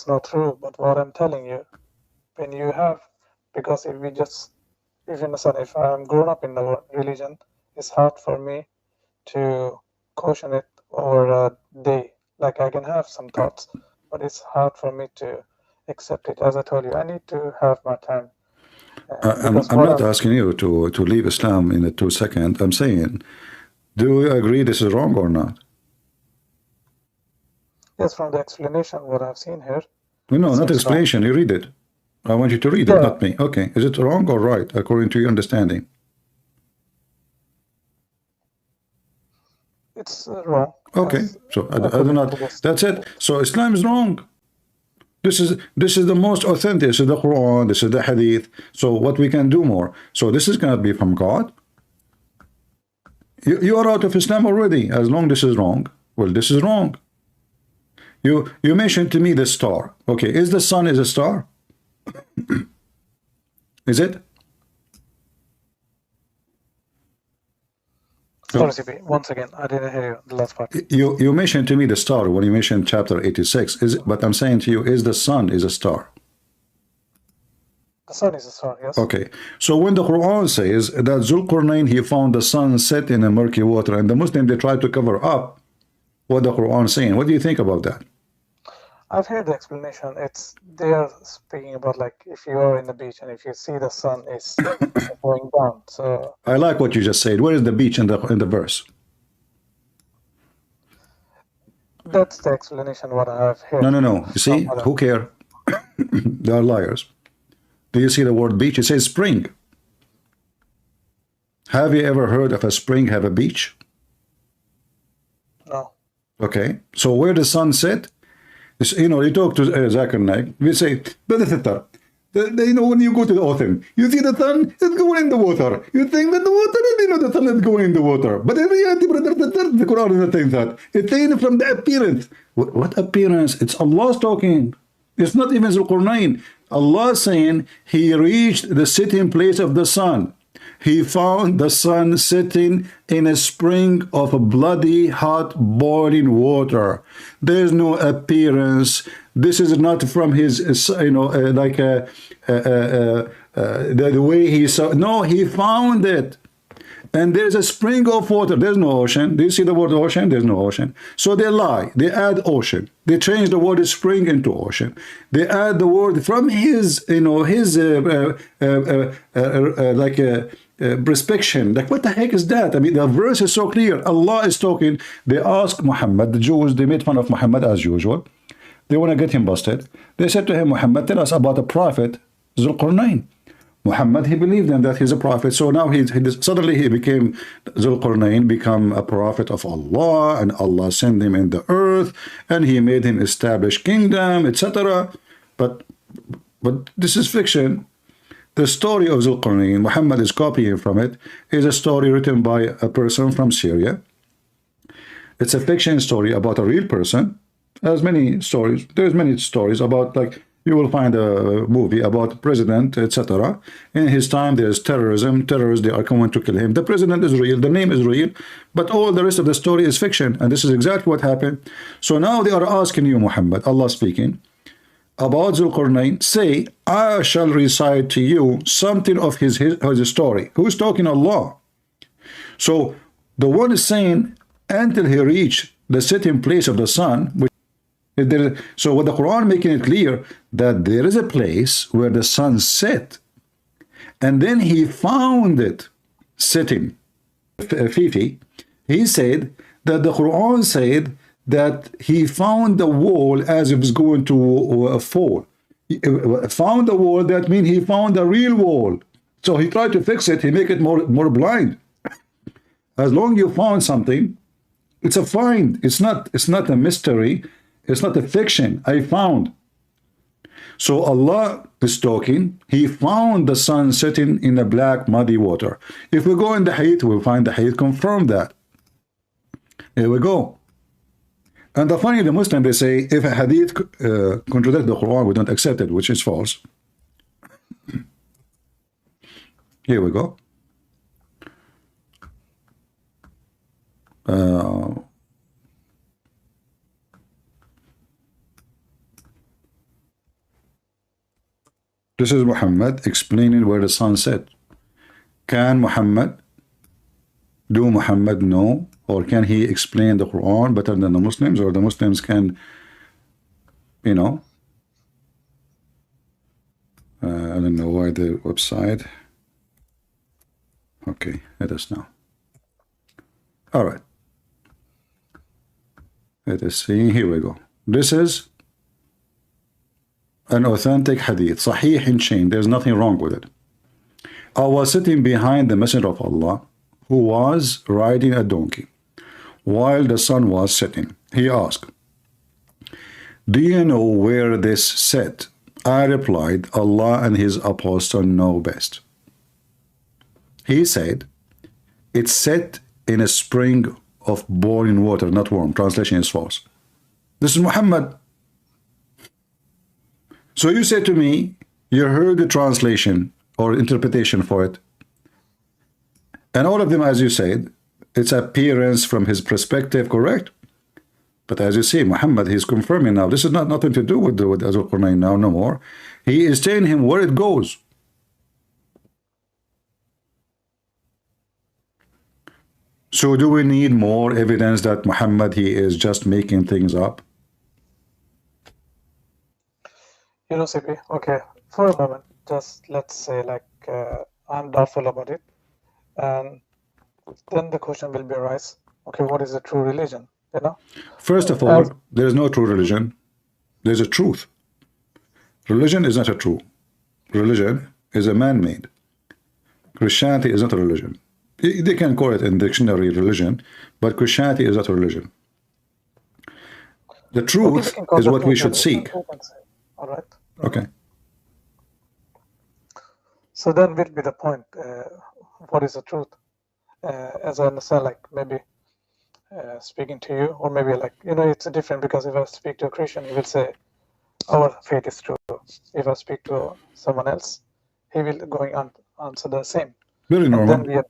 not true. But what I'm telling you, when you have, because if I'm grown up in the religion, it's hard for me to caution it over a day. Like I can have some thoughts, but it's hard for me to accept it. As I told you, I need to have my time. I'm not asking you to leave Islam in a 2 seconds. I'm saying, do you agree this is wrong or not? Yes, from the explanation, what I've seen here. No, not explanation. Wrong. You read it. I want you to read it, not me. Okay. Is it wrong or right, according to your understanding? It's wrong. Okay. So I do not. That's it. So Islam is wrong. This is the most authentic. This is the Quran. This is the Hadith. So what we can do more? So this is going to be from God. You are out of Islam already. As long as this is wrong. Well, this is wrong. You mentioned to me the star. Okay, is the sun is a star? Is it? Sorry, CP. Once again, I didn't hear you, the last part. You mentioned to me the star when you mentioned chapter 86. But I'm saying to you, is the sun is a star? The sun is a star, yes. Okay. So when the Quran says that Zulqarnain, he found the sun set in a murky water, and the Muslims, they try to cover up what the Quran is saying. What do you think about that? I've heard the explanation. They are speaking about like if you are in the beach and if you see the sun is going down. So I like what you just said. Where is the beach in the verse? that's the explanation what I have heard. No. You see, who care? They are liars. Do you see the word beach? It says spring. Have you ever heard of a spring have a beach? No. Okay. So where the sun set, you know, you talk to Zakir Naik, we say, you know, when you go to the ocean, you see the sun is going in the water. You think that the water, you know, the sun is going in the water. But in reality, the Quran is not saying that. It's saying from the appearance. What appearance? It's Allah talking. It's not even Zulqarnain. Allah saying he reached the sitting place of the sun. He found the sun sitting in a spring of bloody hot boiling water. There's no appearance. This is not from his, you know, the way he saw. No, he found it. And there's a spring of water. There's no ocean. Do you see the word ocean? There's no ocean. So they lie. They add ocean. They change the word spring into ocean. They add the word from his, you know, his prescription. Like, what the heck is that? I mean, the verse is so clear. Allah is talking. They ask Muhammad, the Jews, they made fun of Muhammad as usual. They want to get him busted. They said to him, Muhammad, tell us about the prophet Zulqarnain. Muhammad, he believed in that he's a prophet. So now suddenly he became, Zulqarnain become a prophet of Allah, and Allah sent him in the earth, and he made him establish kingdom, etc. But this is fiction. The story of Zulqarnain, Muhammad is copying from it, is a story written by a person from Syria. It's a fiction story about a real person. There's many stories. There's many stories about, like, you will find a movie about president, etc. In his time, there's terrorism. Terrorists, they are coming to kill him. The president is real. The name is real. But all the rest of the story is fiction. And this is exactly what happened. So now they are asking you, Muhammad, Allah speaking, about Zulqarnain, say, I shall recite to you something of his story. Who's talking? Allah. So the one is saying, until he reached the sitting place of the sun, which so what the Quran making it clear that there is a place where the sun set, and then he found it sitting. Fifi, he said that the Quran said that he found the wall as it was going to fall. Found the wall, that means he found a real wall. So he tried to fix it, he make it more blind. As long as you found something, it's a find. It's not a mystery. It's not a fiction. I found. So Allah is talking. He found the sun sitting in the black muddy water. If we go in the hadith, we'll find the hadith confirm that. Here we go. And the funny, the Muslim, they say, if a hadith contradicts the Quran, we don't accept it, which is false. Here we go. This is Muhammad explaining where the sun set. Can Muhammad, do Muhammad know, or can he explain the Quran better than the Muslims, or the Muslims can, you know, I don't know why the website. Okay, it is now. All right. Let us see. Here we go. This is an authentic hadith, sahih in chain. There's nothing wrong with it. I was sitting behind the Messenger of Allah, who was riding a donkey, while the sun was setting. He asked, do you know where this set? I replied, Allah and his apostle know best. He said, it's set in a spring of boiling water, not warm. Translation is false. This is Muhammad. So you say to me, You heard the translation or interpretation for it. And all of them, as you said, it's appearance from his perspective, correct? But as you see, Muhammad, he's confirming now, this is not nothing to do with Azul Qurnayn now, no more. He is telling him where it goes. So do we need more evidence that Muhammad, he is just making things up? You know, CP, okay, for a moment, just let's say like I'm doubtful about it. And then the question will be arise, okay, what is a true religion? You know? First of all, there is no true religion. There's a truth. Religion is not a true. Religion is a man-made. Christianity is not a religion. They can call it in dictionary religion, but Christianity is not a religion. The truth is what we should seek. All right. Okay. So then will be the point. What is the truth? As I understand, like maybe speaking to you, or maybe like, you know, it's different because if I speak to a Christian, he will say, our faith is true. If I speak to someone else, he will going on answer the same. Very normal. And then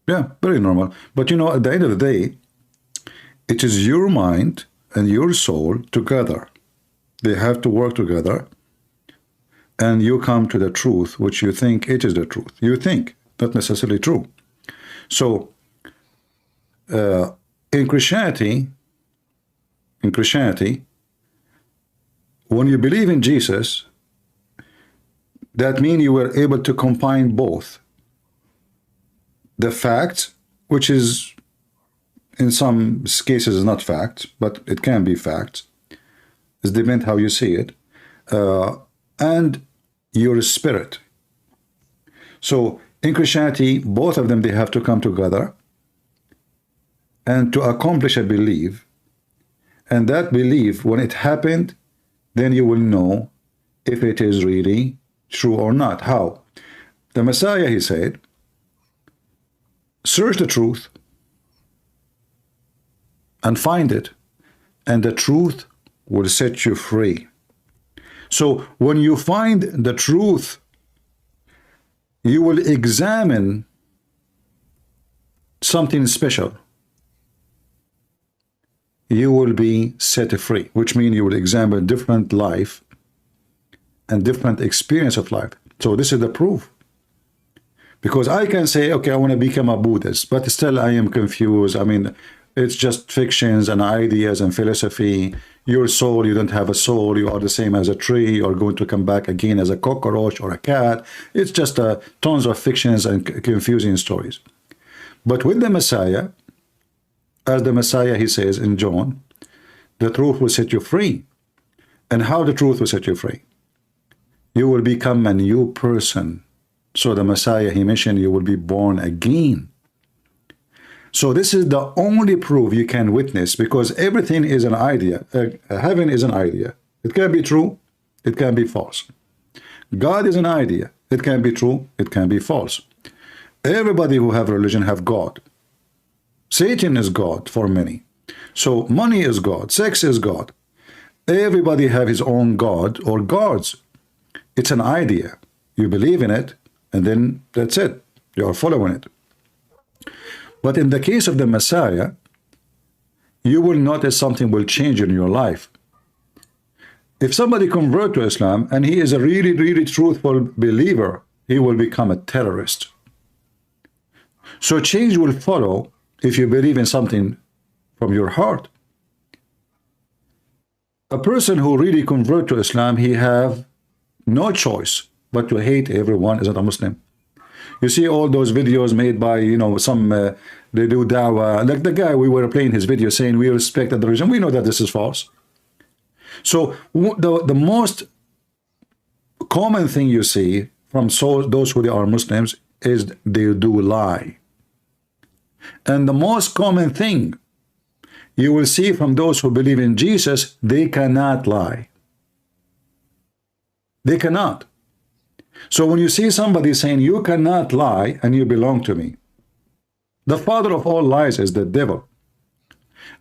yeah, very normal. But you know, at the end of the day, it is your mind and your soul together. They have to work together. And you come to the truth, which you think it is the truth. You think, not necessarily true. So, in Christianity, when you believe in Jesus, that means you were able to combine both. The fact, which is in some cases is not fact, but it can be fact. It depends how you see it. And your spirit. So in Christianity, both of them, they have to come together and to accomplish a belief. And that belief, when it happened, then you will know if it is really true or not. How? The Messiah, he said, search the truth and find it, and the truth will set you free. So when you find the truth, you will examine something special. You will be set free, which means you will examine different life and different experience of life. So this is the proof. Because I can say, okay, I want to become a Buddhist, but still I am confused. I mean, it's just fictions and ideas and philosophy. Your soul, you don't have a soul. You are the same as a tree. You are going to come back again as a cockroach or a cat. It's just tons of fictions and confusing stories. But with the Messiah, as the Messiah, he says in John, the truth will set you free. And how the truth will set you free? You will become a new person. So the Messiah, he mentioned, you will be born again. So this is the only proof you can witness, because everything is an idea. Heaven is an idea. It can be true. It can be false. God is an idea. It can be true. It can be false. Everybody who have religion have God. Satan is God for many. So money is God. Sex is God. Everybody have his own God or gods. It's an idea. You believe in it, and then that's it. You are following it. But in the case of the Messiah, you will notice something will change in your life. If somebody converts to Islam and he is a really, really truthful believer, he will become a terrorist. So change will follow if you believe in something from your heart. A person who really converts to Islam, he have no choice but to hate everyone as a Muslim. You see all those videos made by, you know, some, they do dawah. Like the guy, we were playing his video saying we respect the religion. We know that this is false. So the most common thing you see from those who are Muslims is they do lie. And the most common thing you will see from those who believe in Jesus, they cannot lie. They cannot. So when you see somebody saying, you cannot lie and you belong to me, the father of all lies is the devil.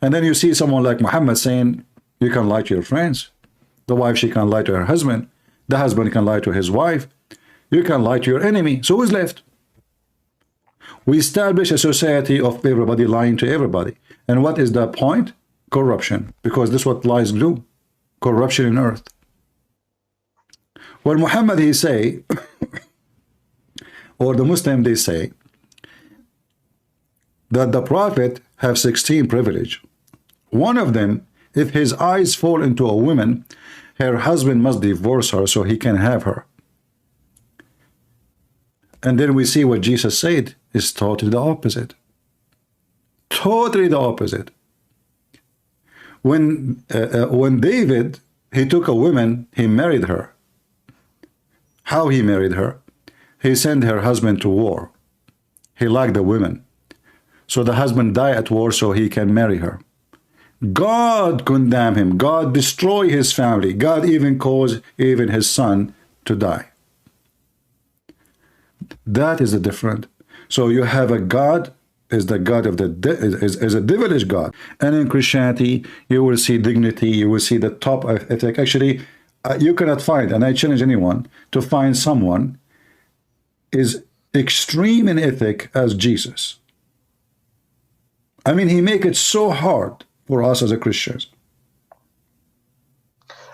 And then you see someone like Muhammad saying, you can lie to your friends. The wife, she can lie to her husband. The husband can lie to his wife. You can lie to your enemy. So who's left? We establish a society of everybody lying to everybody. And what is the point? Corruption. Because this is what lies do. Corruption in earth. When Muhammad, he say, or the Muslim, they say, that the Prophet have 16 privilege. One of them, if his eyes fall into a woman, her husband must divorce her so he can have her. And then we see what Jesus said is totally the opposite. Totally the opposite. When David, he took a woman, he married her. How he married her? He sent her husband to war. He liked the women. So the husband died at war so he can marry her. God condemned him. God destroyed his family. God even caused even his son to die. That is the difference. So you have a God is the God of the is a devilish God. And in Christianity, you will see dignity. You will see the top of ethic. Actually, you cannot find, and I challenge anyone to find someone is extreme in ethic as Jesus. I mean, he make it so hard for us as a Christians.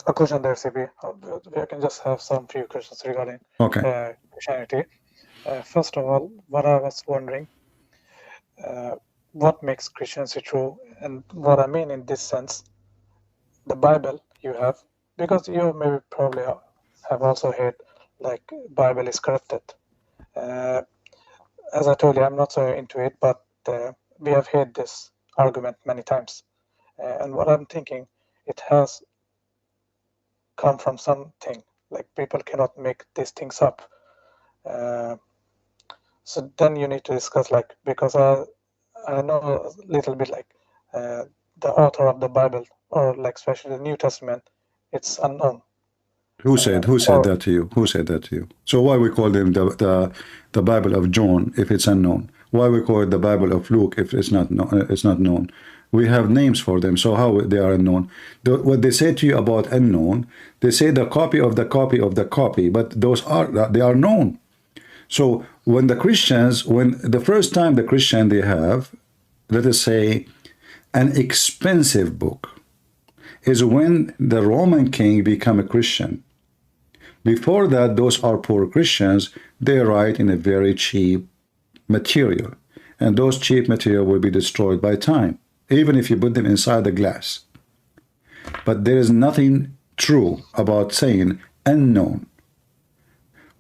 A question there, CB. I can just have some few questions regarding Christianity. First of all, what I was wondering, what makes Christianity true? And what I mean in this sense, the Bible you have, because you maybe probably have also heard like Bible is corrupted. As I told you, I'm not so into it, but we have heard this argument many times. And what I'm thinking, it has come from something, like people cannot make these things up. So then you need to discuss, like, because I know a little bit, like the author of the Bible, or like especially the New Testament, it's unknown. Who said that to you? Who said that to you? So why we call them the Bible of John if it's unknown? Why we call it the Bible of Luke if it's not known? We have names for them, so how they are unknown? What they say to you about unknown, they say the copy of the copy of the copy, but they are known. So when the Christians, when the first time the Christian they have, let us say, an expensive book, is when the Roman king become a Christian. Before that, those are poor Christians. They write in a very cheap material, and those cheap material will be destroyed by time, even if you put them inside the glass. But there is nothing true about saying unknown.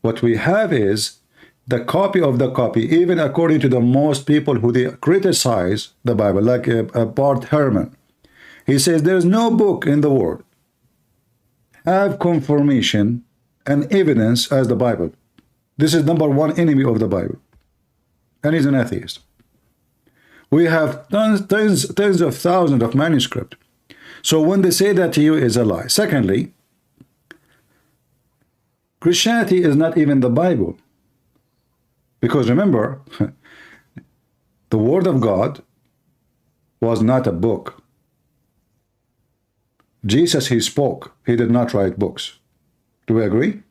What we have is the copy of the copy, even according to the most people who they criticize the Bible, like Bart Ehrman. He says there's no book in the world have confirmation and evidence as the Bible. This is number one enemy of the Bible. And he's an atheist. We have tens of thousands of manuscripts. So when they say that to you is a lie. Secondly, Christianity is not even the Bible. Because remember, the Word of God was not a book. Jesus, he spoke. He did not write books. Do we agree?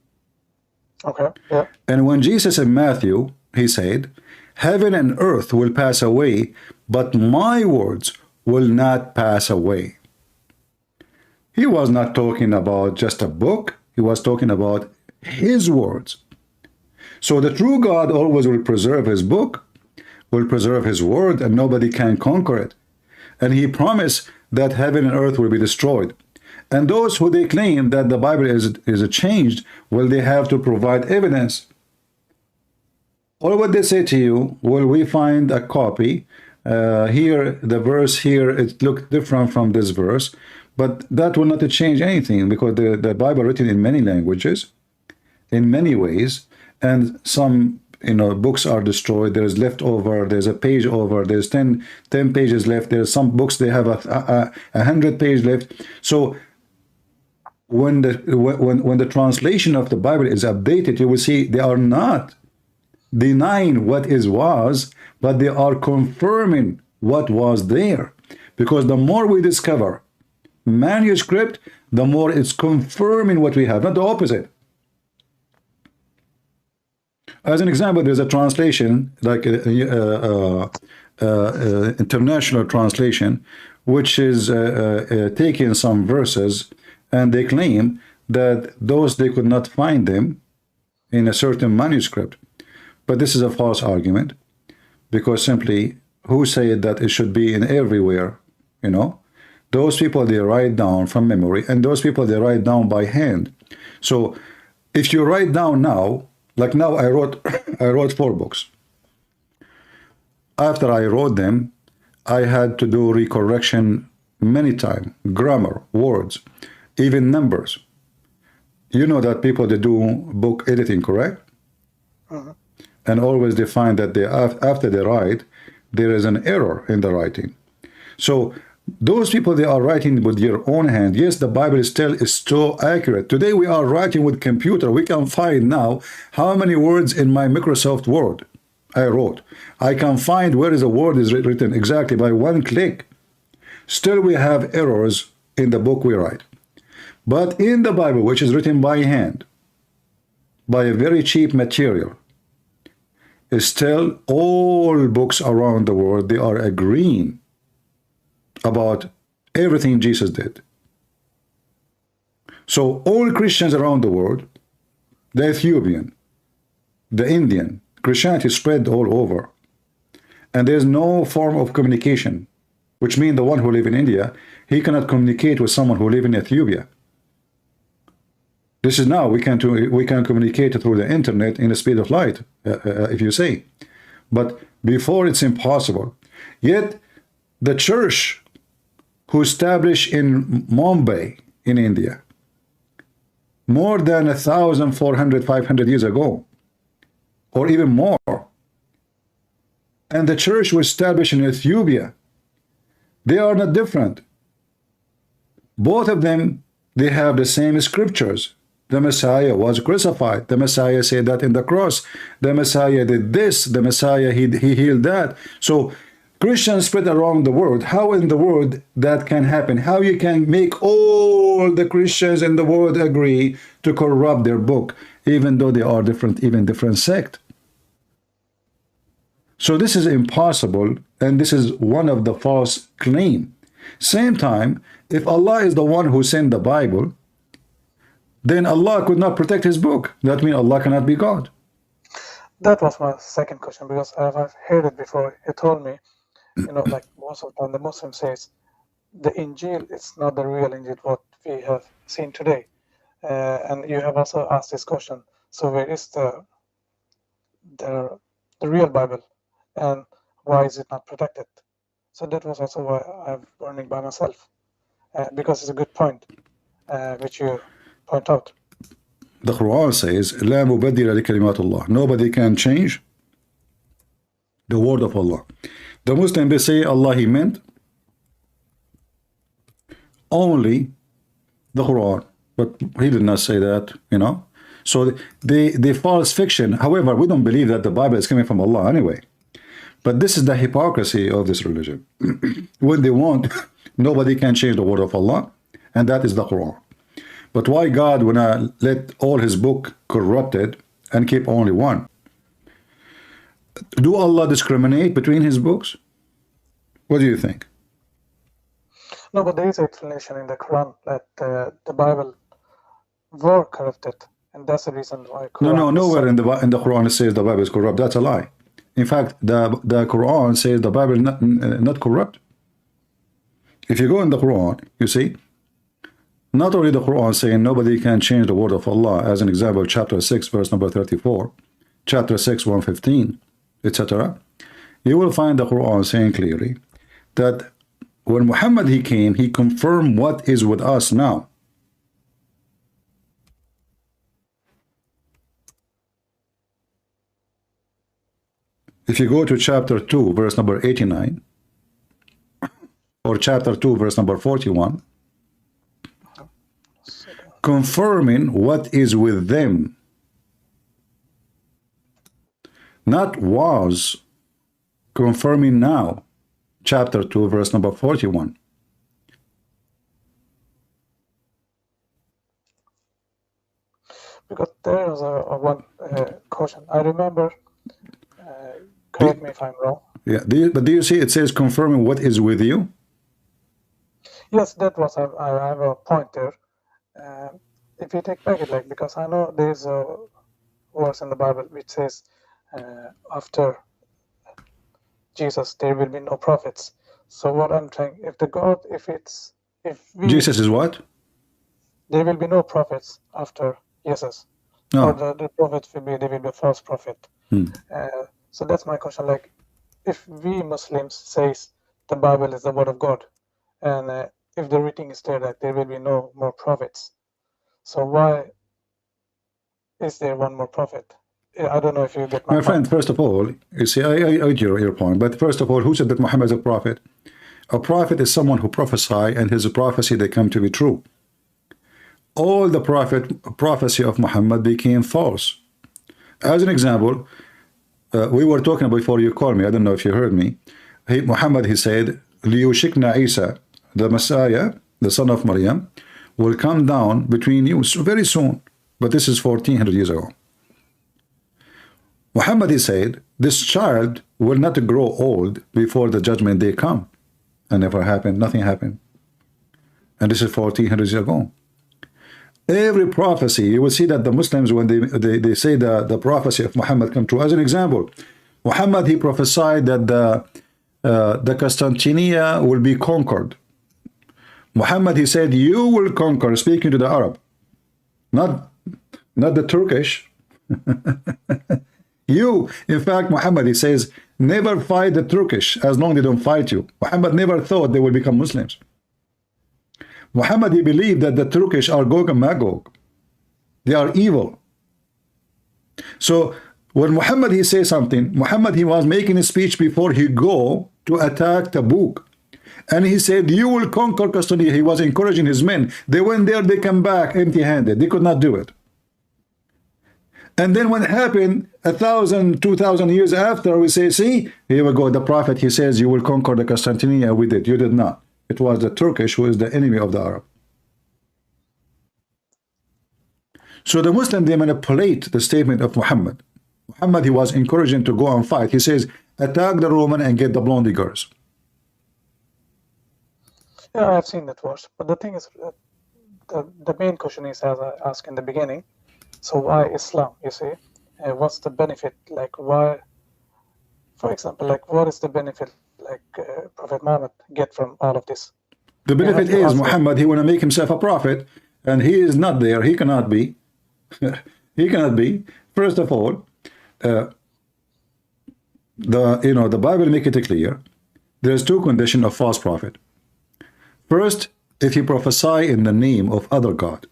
Okay, yeah. And when Jesus in Matthew, he said, heaven and earth will pass away, but my words will not pass away. He was not talking about just a book. He was talking about his words. So the true God always will preserve his book, will preserve his word, and nobody can conquer it. And he promised that heaven and earth will be destroyed. And those who they claim that the Bible is changed, well, they have to provide evidence. Or what they say to you, well, we find a copy. Here, the verse here, it looked different from this verse. But that will not change anything, because the Bible written in many languages, in many ways, and some books are destroyed. There's leftover. There's a page over. There's 10 pages left. There's some books they have 100 pages left. So when the translation of the Bible is updated, you will see they are not denying what was, but they are confirming what was there. Because the more we discover manuscript, the more it's confirming what we have, not the opposite. As an example, there's a translation, like international translation, which is taking some verses, and they claim that those they could not find them in a certain manuscript. But this is a false argument, because simply, who said that it should be in everywhere? You know, those people, they write down from memory, and those people, they write down by hand. So if you write down now, like now I wrote I wrote 4 books. After I wrote them, I had to do recorrection many times, grammar, words, even numbers. You know that people, they do book editing, correct? And always they find that they, after they write, there is an error in the writing. So those people, they are writing with their own hand. Yes, the Bible is so accurate. Today we are writing with computer. We can find now how many words in my Microsoft Word I wrote. I can find where is a word is written exactly by one click. Still we have errors in the book we write. But in the Bible, which is written by hand, by a very cheap material, still all books around the world, they are agreeing about everything Jesus did. So all Christians around the world, the Ethiopian, the Indian, Christianity spread all over. And there's no form of communication, which means the one who live in India, he cannot communicate with someone who live in Ethiopia. This is now, we can communicate through the internet in the speed of light, if you say. But before, it's impossible. Yet the church who established in Mumbai in India more than 1,400, 500 years ago, or even more, and the church was established in Ethiopia, they are not different. Both of them, they have the same scriptures. The Messiah was crucified. The Messiah said that in the cross. The Messiah did this. The Messiah, he healed that. So Christians spread around the world. How in the world that can happen? How you can make all the Christians in the world agree to corrupt their book, even though they are different, even different sect? So this is impossible, and this is one of the false claim. Same time, if Allah is the one who sent the Bible, then Allah could not protect his book. That means Allah cannot be God. That was my second question, because I've heard it before. You told me, like most of the time the Muslim says, the Injil, it's not the real Injil, what we have seen today. And you have also asked this question, so where is the real Bible, and why is it not protected? So that was also why I'm learning by myself, because it's a good point, which you point out. The Quran says, لا مبدل لكلمات الله. Nobody can change the word of Allah. The Muslims, they say Allah, he meant only the Quran, but he did not say that, So the false fiction, however, we don't believe that the Bible is coming from Allah anyway. But this is the hypocrisy of this religion. When they want, nobody can change the word of Allah, and that is the Quran. But why God wanna let all his book corrupted and keep only one? Do Allah discriminate between his books? What do you think? No, but there is an explanation in the Quran that the Bible were corrupted, and that's the reason why Quran No, nowhere in the Quran it says the Bible is corrupt. That's a lie. In fact, the Quran says the Bible is not corrupt. If you go in the Quran, you see, not only the Quran saying nobody can change the word of Allah, as an example, chapter 6, verse number 34, chapter 6, 115, etc. You will find the Quran saying clearly that when Muhammad he came, he confirmed what is with us now. If you go to chapter 2, verse number 89, or chapter 2, verse number 41, confirming what is with them, not was, confirming now, chapter 2, verse number 41. because there was a one caution. I remember, correct me if I'm wrong. Yeah, but do you see it says confirming what is with you? Yes, that was, I have a point there. If you take back it, like, because I know there's a verse in the Bible which says, after Jesus, there will be no prophets. So what I'm trying, if Jesus is what? there will be no prophets after Jesus. No. Or the prophets there will be a false prophet. So that's my question. Like, if we Muslims says the Bible is the word of God, and if the writing is there that there will be no more prophets, so why is there one more prophet? I don't know if you get my point. Friend, first of all, you see, I get your point, but first of all, who said that Muhammad is a prophet? A prophet is someone who prophesies, and his prophecy, they come to be true. All the prophecy of Muhammad became false. As an example, we were talking before you called me, I don't know if you heard me. Muhammad, he said, لِيُشِكْنَا Isa, the Messiah, the son of Maryam, will come down between you very soon. But this is 1400 years ago. Muhammad, he said, this child will not grow old before the judgment day come. And never happened, nothing happened. And this is 1400 years ago. Every prophecy, you will see that the Muslims, when they say the prophecy of Muhammad come true. As an example, Muhammad, he prophesied that the Constantinia will be conquered. Muhammad, he said, you will conquer, speaking to the Arab, not the Turkish. You, in fact, Muhammad, he says, never fight the Turkish as long as they don't fight you. Muhammad never thought they will become Muslims. Muhammad, he believed that the Turkish are Gog and Magog. They are evil. So when Muhammad, he says something, Muhammad, he was making a speech before he go to attack Tabuk. And he said, you will conquer Constantinople. He was encouraging his men. They went there, they come back empty-handed. They could not do it. And then when it happened, 1,000, 2,000 years after, we say, see, here we go, the prophet, he says, you will conquer the Constantinople. We did. You did not. It was the Turkish who is the enemy of the Arab. So the Muslim, they manipulate the statement of Muhammad. Muhammad, he was encouraging to go and fight. He says, attack the Roman and get the blondie girls. Yeah, I've seen that verse. But the thing is, the main question is, as I asked in the beginning, so why Islam, you see? What's the benefit? Like, why, for example, like, what is the benefit, like, Prophet Muhammad get from all of this? The benefit is Muhammad, he want to make himself a prophet, and he is not there. He cannot be. He cannot be. First of all, the Bible make it clear. There's two conditions of false prophet. First, if you prophesy in the name of other God,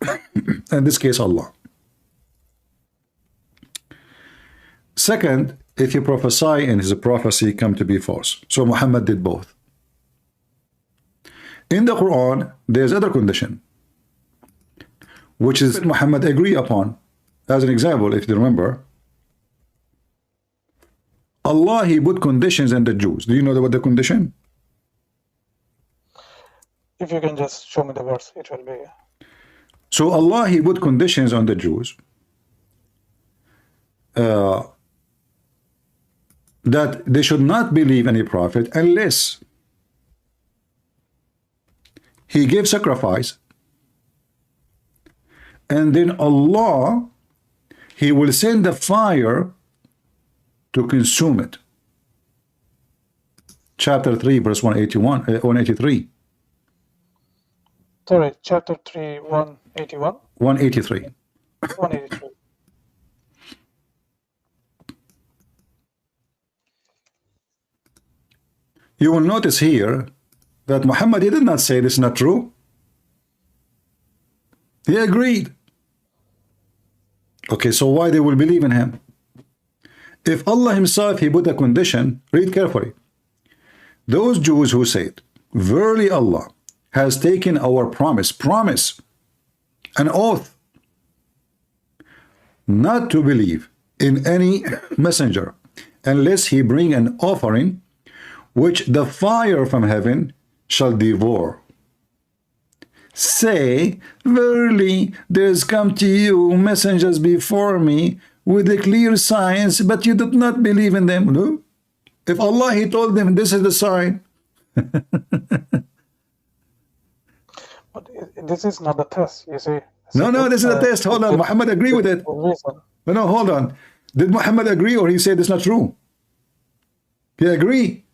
in this case Allah. Second, if you prophesy and his prophecy come to be false. So Muhammad did both. In the Quran, there's other condition, which is Muhammad agree upon. As an example, if you remember, Allah, he put conditions on the Jews. Do you know what the condition? If you can just show me the verse, it will be. So Allah, he put conditions on the Jews. That they should not believe any prophet unless he gave sacrifice, and then Allah, he will send the fire to consume it. Chapter 3, verse 183. Sorry, chapter 3, 181? 183. 183. You will notice here that Muhammad, he did not say this is not true. He agreed. Okay, so why they will believe in him? If Allah himself, he put a condition, read carefully. Those Jews who said, verily Allah has taken our promise, an oath, not to believe in any messenger unless he bring an offering which the fire from heaven shall devour. say, verily, there has come to you messengers before me with the clear signs, but you did not believe in them. No? If Allah, He told them, this is the sign. But this is not the test, you see. No, this is a test. Hold on. Muhammad agree with it. No, hold on. Did Muhammad agree, or he said it's not true? He agree.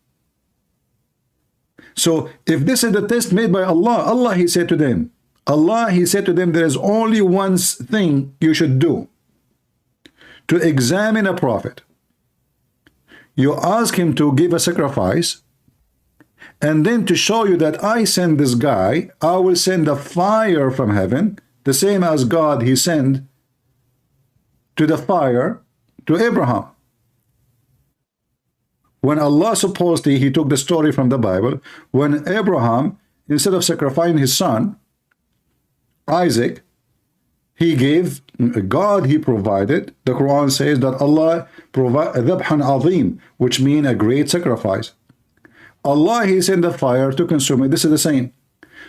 So if this is the test made by Allah, He said to them, there is only one thing you should do to examine a prophet. You ask him to give a sacrifice, and then to show you that I send this guy, I will send a fire from heaven, the same as God, He sent to the fire to Abraham. When Allah supposedly, He took the story from the Bible, when Abraham, instead of sacrificing his son, Isaac, he gave, God He provided. The Quran says that Allah provided dhabhan azim, which means a great sacrifice. Allah, He sent the fire to consume it. This is the same.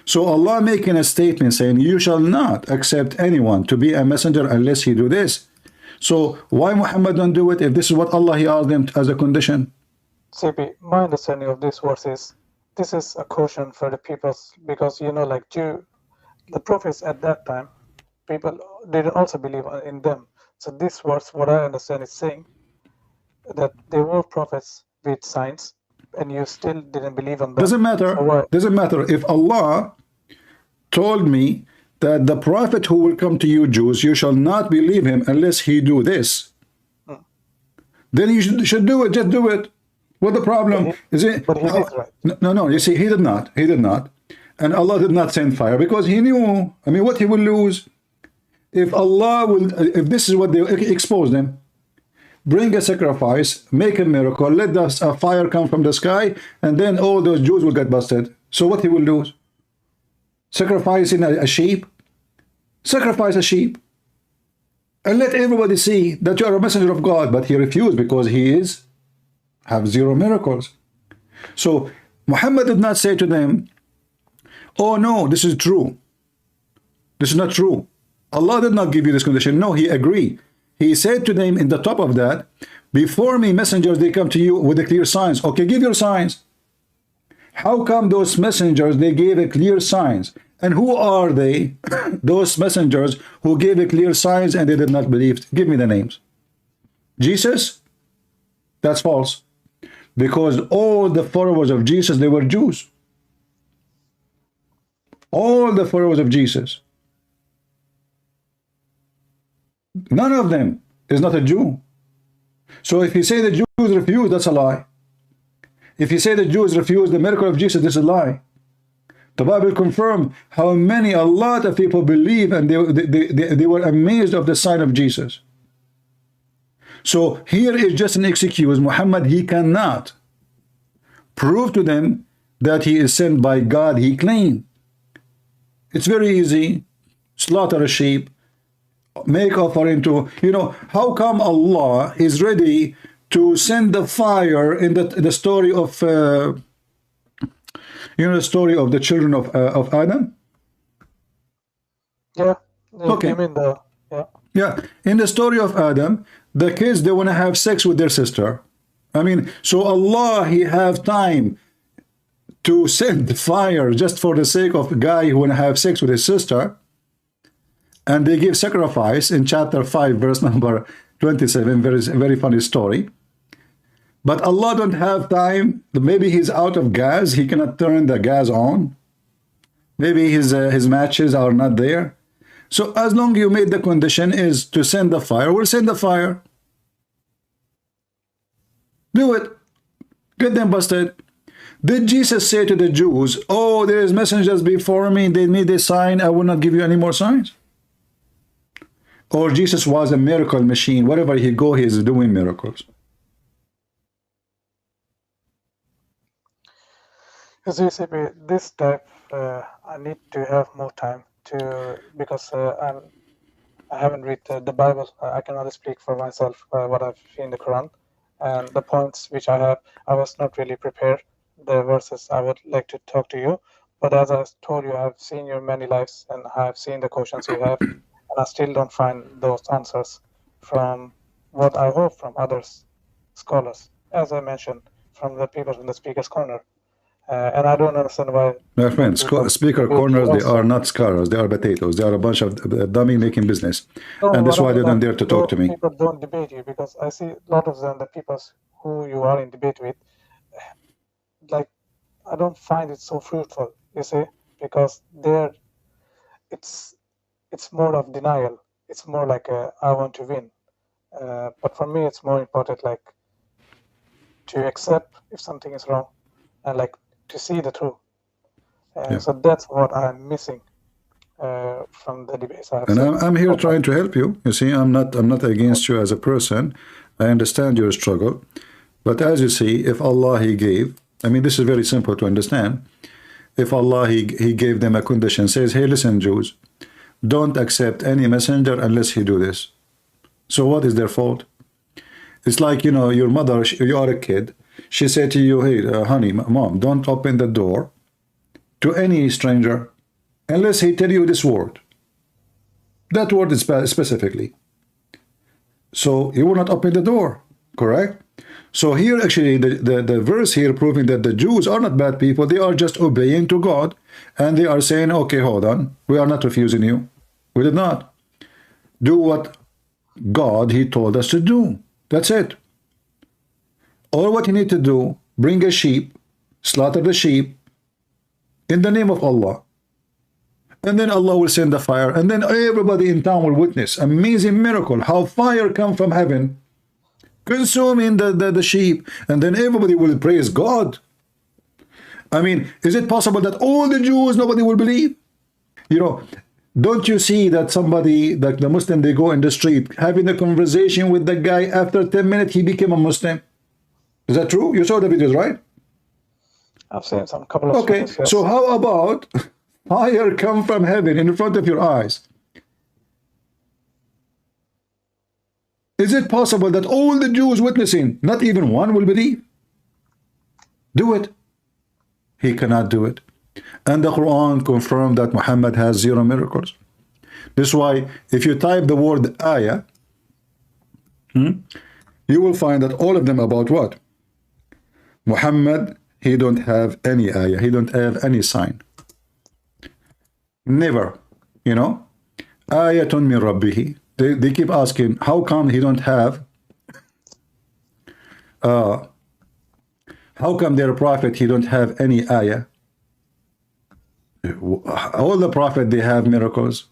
So Allah making a statement saying, you shall not accept anyone to be a messenger unless he do this. So why Muhammad don't do it if this is what Allah, He asked them as a condition? CP, my understanding of this verse is, this is a caution for the people, because, you know, like the prophets at that time, people didn't also believe in them. So this verse, what I understand, is saying that there were prophets with signs, and you still didn't believe in them. Doesn't matter. So doesn't matter. If Allah told me that the prophet who will come to you Jews, you shall not believe him unless he do this, then you should do it. Just do it. What the problem is it? But he did, right? No. You see, he did not. And Allah did not send fire because He knew. I mean, what he will lose if Allah will. If this is what they expose them. Bring a sacrifice, make a miracle, let the fire come from the sky, and then all those Jews will get busted. So what he will do? Sacrificing a sheep? Sacrifice a sheep. And let everybody see that you are a messenger of God. But he refused because he have zero miracles. So Muhammad did not say to them, oh no, this is true. This is not true. Allah did not give you this condition. No, He agreed. He said to them in the top of that, before me messengers, they come to you with the clear signs. Okay, give your signs. How come those messengers, they gave a clear signs? And who are they, those messengers who gave a clear signs and they did not believe? Give me the names. Jesus? That's false. Because all the followers of Jesus, they were Jews. All the followers of Jesus. None of them is not a Jew. So if you say the Jews refuse, that's a lie. If you say the Jews refuse the miracle of Jesus, this is a lie. The Bible confirms how a lot of people believe, and they were amazed of the sign of Jesus. So here is just an excuse. Muhammad, he cannot prove to them that he is sent by God, he claimed. It's very easy. Slaughter a sheep. Make offering to, how come Allah is ready to send the fire in the story of, the story of the children of Adam? Yeah. Okay. Yeah. In the story of Adam, the kids, they want to have sex with their sister. I mean, so Allah, He have time to send the fire just for the sake of a guy who want to have sex with his sister. And they give sacrifice in chapter 5, verse number 27. Very funny story. But Allah don't have time. Maybe He's out of gas. He cannot turn the gas on. Maybe his matches are not there. So as long as you made the condition is to send the fire, we'll send the fire. Do it. Get them busted. Did Jesus say to the Jews, oh, there is messengers before me, they need a sign, I will not give you any more signs? Or Jesus was a miracle machine. Wherever He go, He is doing miracles. This type, I need to have more time because I haven't read the Bible. I can only speak for myself what I've seen in the Quran, and the points which I have, I was not really prepared. The verses I would like to talk to you, But as I told you, I've seen your many lives and I've seen the questions you have, and I still don't find those answers from what I hope from others scholars, as I mentioned, from the people in the speaker's corner. And I don't understand why My friends, people speaker debate you corners, they are also. not scholars, they are potatoes, they are a bunch of dummy making business. No, And that's what I why they mean, don't like, dare to talk those to me. people don't debate you, because I see a lot of them, the people who you are in debate with, like, I don't find it so fruitful, you see, because it's more of denial. It's more like I want to win. But for me, it's more important, like, to accept if something is wrong, and like to see the truth. Yeah. So that's what I'm missing from the debates I have And seen. I'm here trying to help you. You see, I'm not against you as a person. I understand your struggle. But as you see, if Allah He gave, I mean, this is very simple to understand. If Allah He gave them a condition, says, hey, listen, Jews, don't accept any messenger unless he do this. So what is their fault? It's like, you know, your mother, you are a kid. She said to you, hey, honey, mom, don't open the door to any stranger unless he tell you this word. That word is specifically. So you will not open the door, correct? So here actually the verse here proving that the Jews are not bad people, they are just obeying to God, and they are saying, okay, hold on, we are not refusing you. We did not. Do what God He told us to do. That's it. All what you need to do, bring a sheep, slaughter the sheep in the name of Allah. And then Allah will send the fire, and then everybody in town will witness amazing miracle, how fire come from heaven, consuming the sheep, and then everybody will praise God. I mean, is it possible that all the Jews, nobody will believe? You know, don't you see that somebody, like the Muslim, they go in the street, having a conversation with the guy, after 10 minutes, he became a Muslim. Is that true? You saw the videos, right? I've seen some couple of Okay, videos, yes. so how about fire come from heaven in front of your eyes? Is it possible that all the Jews witnessing, not even one will believe? Do it. He cannot do it. And the Quran confirmed that Muhammad has 0 miracles. This is why if you type the word ayah, you will find that all of them about what? Muhammad, he don't have any ayah. He don't have any sign. Never. You know? Ayatun min rabbihi. They keep asking, how come he don't have how come their prophet he don't have any ayah? All the prophet they have miracles.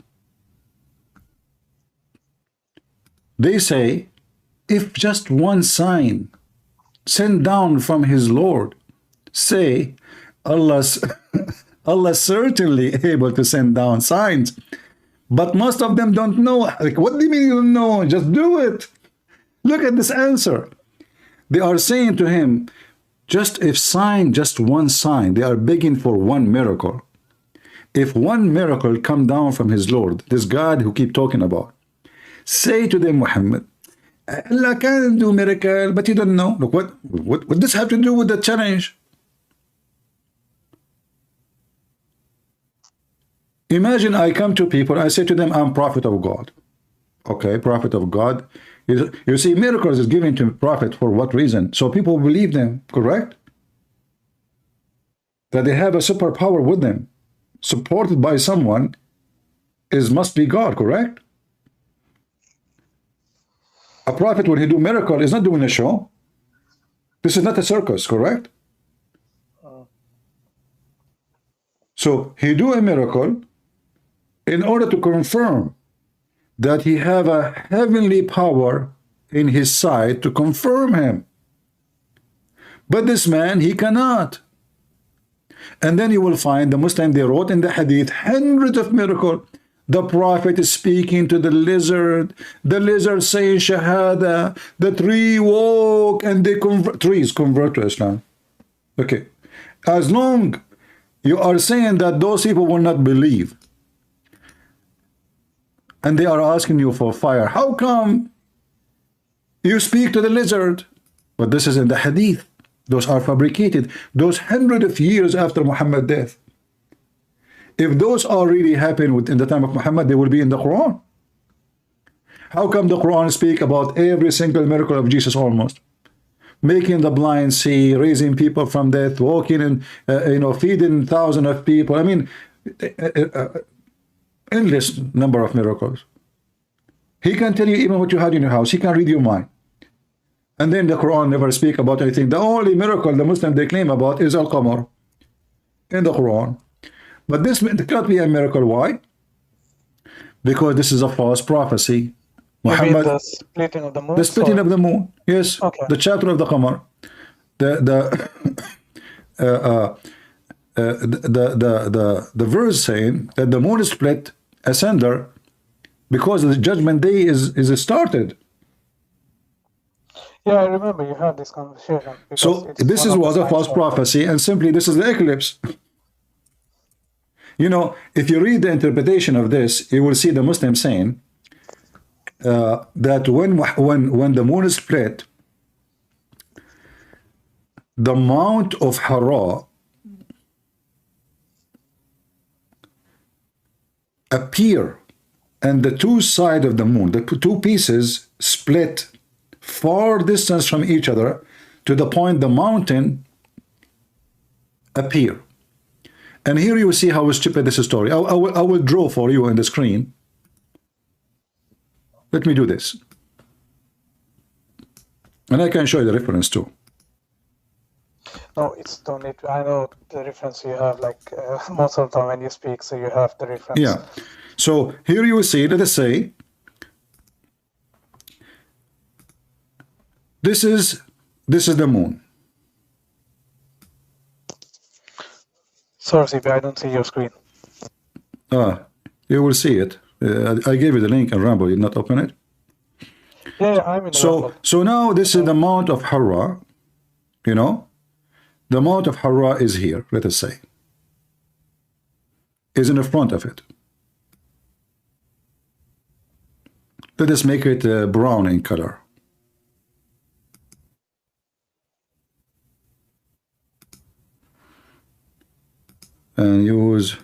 They say, if just one sign sent down from his Lord, say Allah's Allah certainly able to send down signs. But most of them don't know. Like, what do you mean you don't know? Just do it. Look at this answer. They are saying to him, just one sign, they are begging for one miracle. If one miracle come down from his Lord, this God who keep talking about, say to them, Muhammad, Allah can do miracle, but you don't know. Look, what does have to do with the challenge? Imagine I come to people, I say to them, I'm prophet of God. Okay, prophet of God. You see, miracles is given to prophet for what reason? So people believe them, correct? That they have a superpower with them, supported by someone, must be God, correct? A prophet, when he do miracle, is not doing a show. This is not a circus, correct? So he do a miracle in order to confirm that he have a heavenly power in his side to confirm him. But this man, he cannot. And then you will find the Muslim, they wrote in the hadith hundreds of miracles. The prophet is speaking to the lizard saying shahada, the tree walk, and trees convert to Islam. Okay, as long you are saying that those people will not believe, and they are asking you for fire, how come you speak to the lizard? But this is in the hadith. Those are fabricated. Those hundreds of years after Muhammad's death. If those are really happened in the time of Muhammad, they will be in the Quran. How come the Quran speak about every single miracle of Jesus almost? Making the blind see, raising people from death, walking and feeding thousands of people. I mean, endless number of miracles. He can tell you even what you had in your house. He can read your mind. And then the Quran never speak about anything. The only miracle the Muslims they claim about is Al-Qamar in the Quran. But this cannot be a miracle. Why? Because this is a false prophecy. Muhammad, the splitting of the moon? The splitting of the moon. Yes. Okay. The chapter of the Qamar. The verse saying that the moon is split asunder because the judgment day is started. Yeah, I remember you had this conversation. So this was a false prophecy, and simply this is the eclipse. You know, if you read the interpretation of this, you will see the Muslim saying that when the moon is split, the Mount of Hara appear, and the two sides of the moon, the two pieces, split far distance from each other to the point the mountain appear. And here you will see how stupid this story. I will draw for you on the screen. Let me do this. And I can show you the reference too. No, it's don't need to. I know the reference you have, like most of the time when you speak, so you have the reference. Yeah. So here you will see, let us say, this is the moon. Sorry, CB, I don't see your screen. You will see it. I gave you the link, and Rambo did not open it. Yeah, I'm in the Rumble. So now this is the Mount of Hara. You know, the Mount of Hara is here. Let us say, is in the front of it. Let us make it brown in color. And use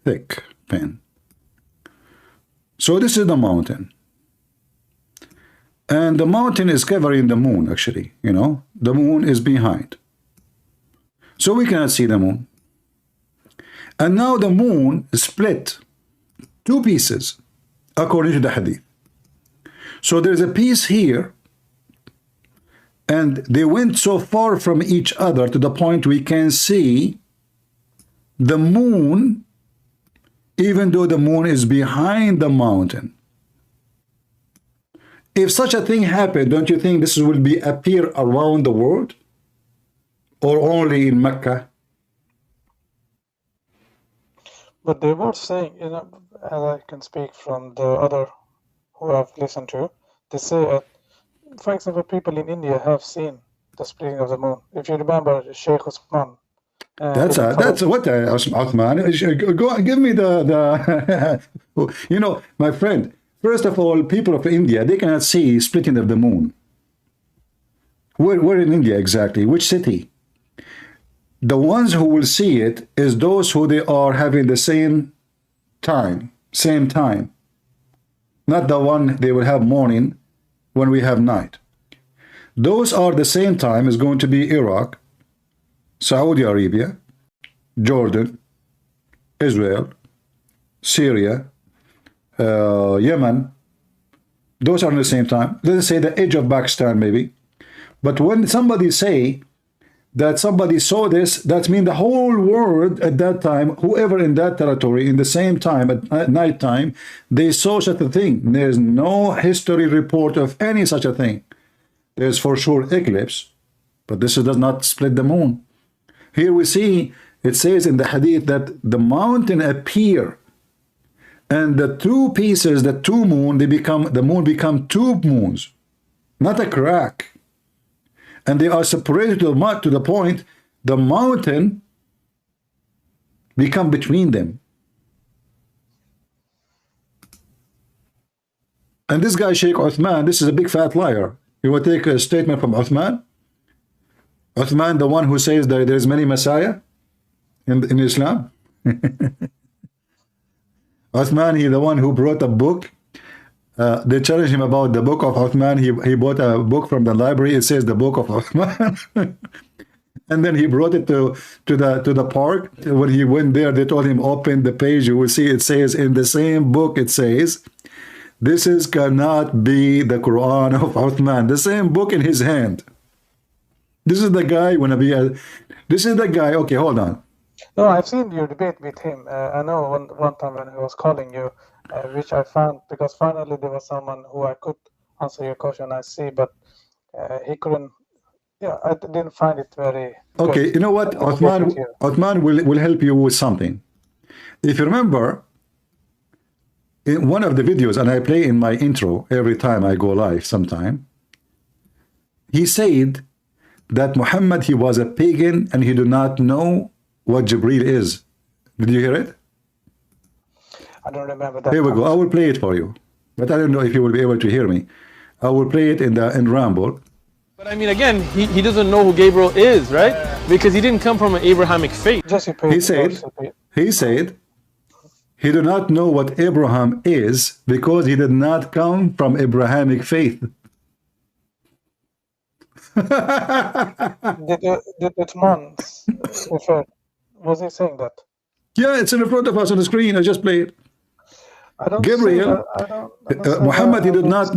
thick pen. So this is the mountain. And the mountain is covering the moon, actually. You know, the moon is behind. So we cannot see the moon. And now the moon is split two pieces, according to the hadith. So there's a piece here, and they went so far from each other to the point we can see the moon, even though the moon is behind the mountain. If such a thing happened, don't you think this will be appear around the world, or only in Mecca? But they were saying, you know, as I can speak from the other who I've listened to, they say, for example, people in India have seen the splitting of the moon. If you remember, Sheikh Usman. That's what Uthman. Go give me the you know, my friend. First of all, people of India, they cannot see splitting of the moon. Where in India exactly? Which city? The ones who will see it is those who they are having the same time, not the one they will have morning when we have night. Those are the same time is going to be Iraq, Saudi Arabia, Jordan, Israel, Syria, Yemen. Those are at the same time. Let us say the edge of Pakistan maybe. But when somebody say that somebody saw this, that means the whole world at that time, whoever in that territory, in the same time, at night time, they saw such a thing. There's no history report of any such a thing. There's for sure eclipse, but this does not split the moon. Here we see, it says in the hadith that the mountain appear, and the two pieces, the two moon, the moon become two moons, not a crack. And they are separated to the point the mountain become between them. And this guy, Sheikh Uthman, this is a big fat liar. You will take a statement from Uthman? Uthman, the one who says that there is many Messiah in Islam? Uthman, he the one who brought a book. They challenged him about the book of Uthman. He bought a book from the library. It says the book of Uthman. And then he brought it to the park. When he went there, they told him, open the page. You will see it says in the same book, it says, this is cannot be the Quran of Uthman. The same book in his hand. This is the guy wanna be a. This is the guy. Okay, hold on. No, I've seen your debate with him. I know one time when he was calling you, which I found, because finally there was someone who I could answer your question, I see, but he couldn't. Yeah, I didn't find it very Okay, good. you know what? Uthman will help you with something. If you remember, in one of the videos, and I play in my intro every time I go live sometime, he said that Muhammad, he was a pagan and he did not know what Jibreel is. Did you hear it? I don't remember that. Here we go. I will play it for you. But I don't know if you will be able to hear me. I will play it in Ramble. But I mean, again, he doesn't know who Gabriel is, right? Because he didn't come from an Abrahamic faith. He said, he did not know what Abraham is because he did not come from Abrahamic faith. Did Uthman refer? Was he saying that? Yeah, it's in front of us on the screen. I just played. I don't Gabriel, Muhammad, he did not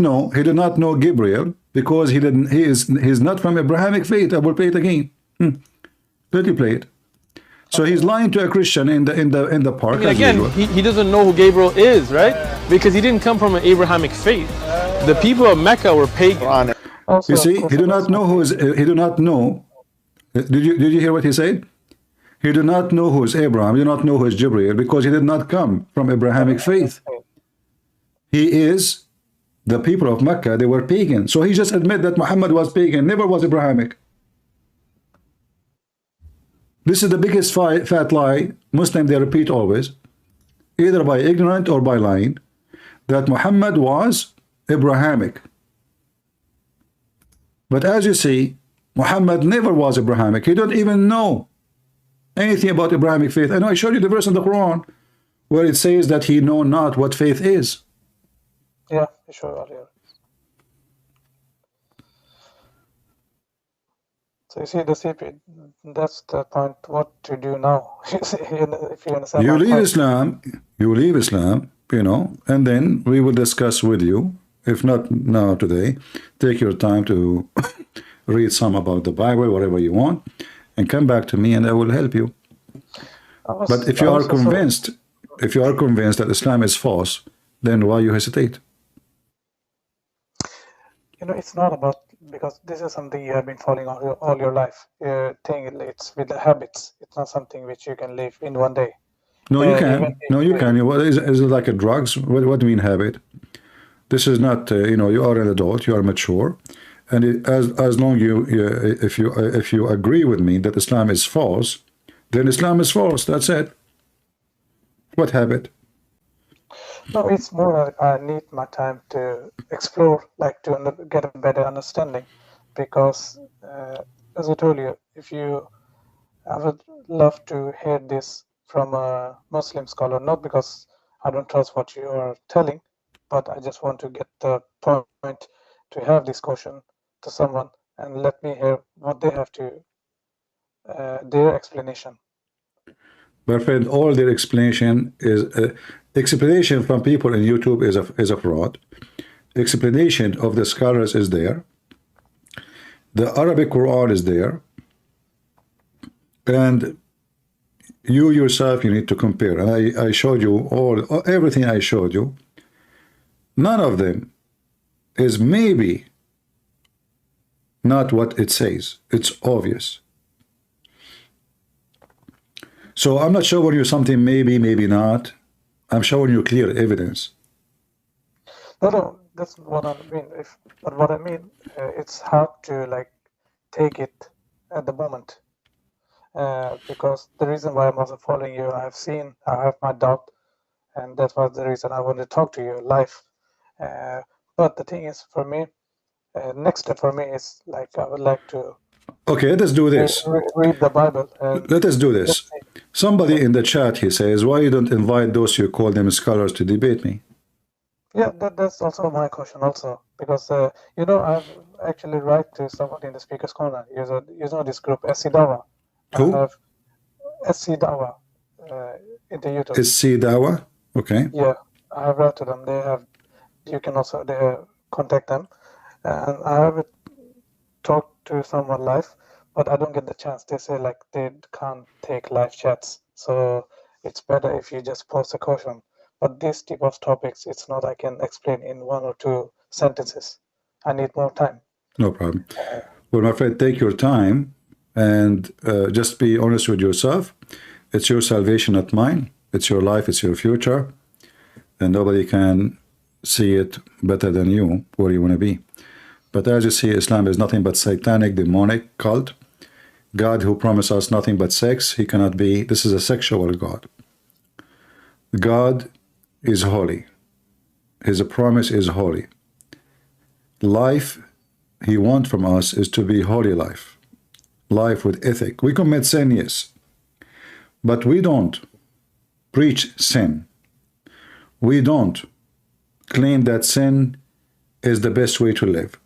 know Gabriel because he's not from Abrahamic faith. I will play it again. Let me play it. So he's lying to a Christian in the park. I mean, again, he doesn't know who Gabriel is, right? Because he didn't come from an Abrahamic faith. The people of Mecca were pagan. Also, you see, he do not know who is. He do not know. Did you hear what he said? He did not know who is Abraham. He did not know who is Gabriel because he did not come from Abrahamic faith. He is the people of Mecca. They were pagan. So he just admit that Muhammad was pagan, never was Abrahamic. This is the biggest fat lie Muslims they repeat always, either by ignorant or by lying, that Muhammad was Abrahamic. But as you see, Muhammad never was Abrahamic. He don't even know anything about Abrahamic faith. I know I showed you the verse in the Quran where it says that he know not what faith is. Yeah, you showed earlier. So you see the CP, that's the point. What to do now? If you understand. You leave Islam, you know, and then we will discuss with you. If not now today, take your time to read some about the Bible, whatever you want, and come back to me and I will help you. But if you are convinced, that Islam is false, then why you hesitate? You know, it's not about, because this is something you have been following all your life. It's with the habits. It's not something which you can live in one day. No, you can. No, you can. Is it like a drugs? What do you mean habit? This is not. You know, you are an adult. You are mature, and as long if you agree with me that Islam is false, then Islam is false. That's it. What habit? No, it's more like I need my time to explore, like to get a better understanding, because as I told you, I would love to hear this from a Muslim scholar, not because I don't trust what you are telling, but I just want to get the point to have this question to someone and let me hear what they have to, their explanation. My friend, all their explanation is explanation from people in YouTube is a fraud. Explanation of the scholars is there. The Arabic Quran is there, and you yourself you need to compare. And I showed you everything I showed you. None of them is maybe not what it says. It's obvious. So I'm not showing you something maybe, maybe not. I'm showing you clear evidence. No, that's what I mean. But what I mean, it's hard to like take it at the moment, because the reason why I'm also following you, I have my doubt, and that was the reason I wanted to talk to you live. But the thing is, for me, next step for me is like I would like to. Okay, let us do this. Read the Bible. Let us do this. Somebody in the chat, he says, why you don't invite those you call them scholars to debate me? Yeah, that's also my question also, because you know, I've actually write to somebody in the speaker's corner. You know this group SC Dawa. Who? I have SC Dawa in the YouTube. SC Dawa? Okay. Yeah, I have write to them. You can also contact them, and I have talked to someone live, but I don't get the chance. They say like they can't take live chats, so it's better if you just post a question. But this type of topics, it's not I can explain in 1 or 2 sentences. I need more time. No problem. Well, my friend, take your time and just be honest with yourself. It's your salvation, not mine. It's your life, it's your future. And nobody can see it better than you, where you want to be. But as you see, Islam is nothing but satanic, demonic cult. God who promised us nothing but sex, he cannot be. This is a sexual God. God is holy. His promise is holy. Life he wants from us is to be holy life. Life with ethic. We commit sin, yes. But we don't preach sin. We don't claim that sin is the best way to live.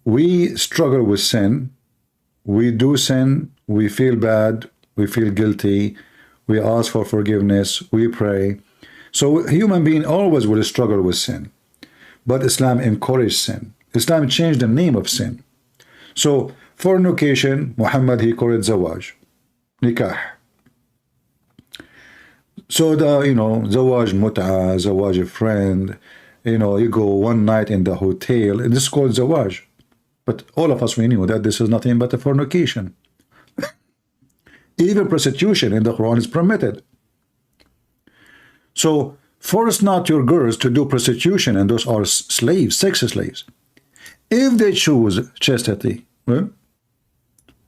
We struggle with sin. We do sin. We feel bad. We feel guilty. We ask for forgiveness. We pray. So human being always will struggle with sin. But Islam encouraged sin. Islam changed the name of sin. So fornication, Muhammad, he called it zawaj, nikah. So zawaj mut'a, zawaj friend, you go one night in the hotel, and this is called zawaj. But all of us, we knew that this is nothing but a fornication. Even prostitution in the Quran is permitted. So force not your girls to do prostitution, and those are slaves, sex slaves. If they choose chastity, well,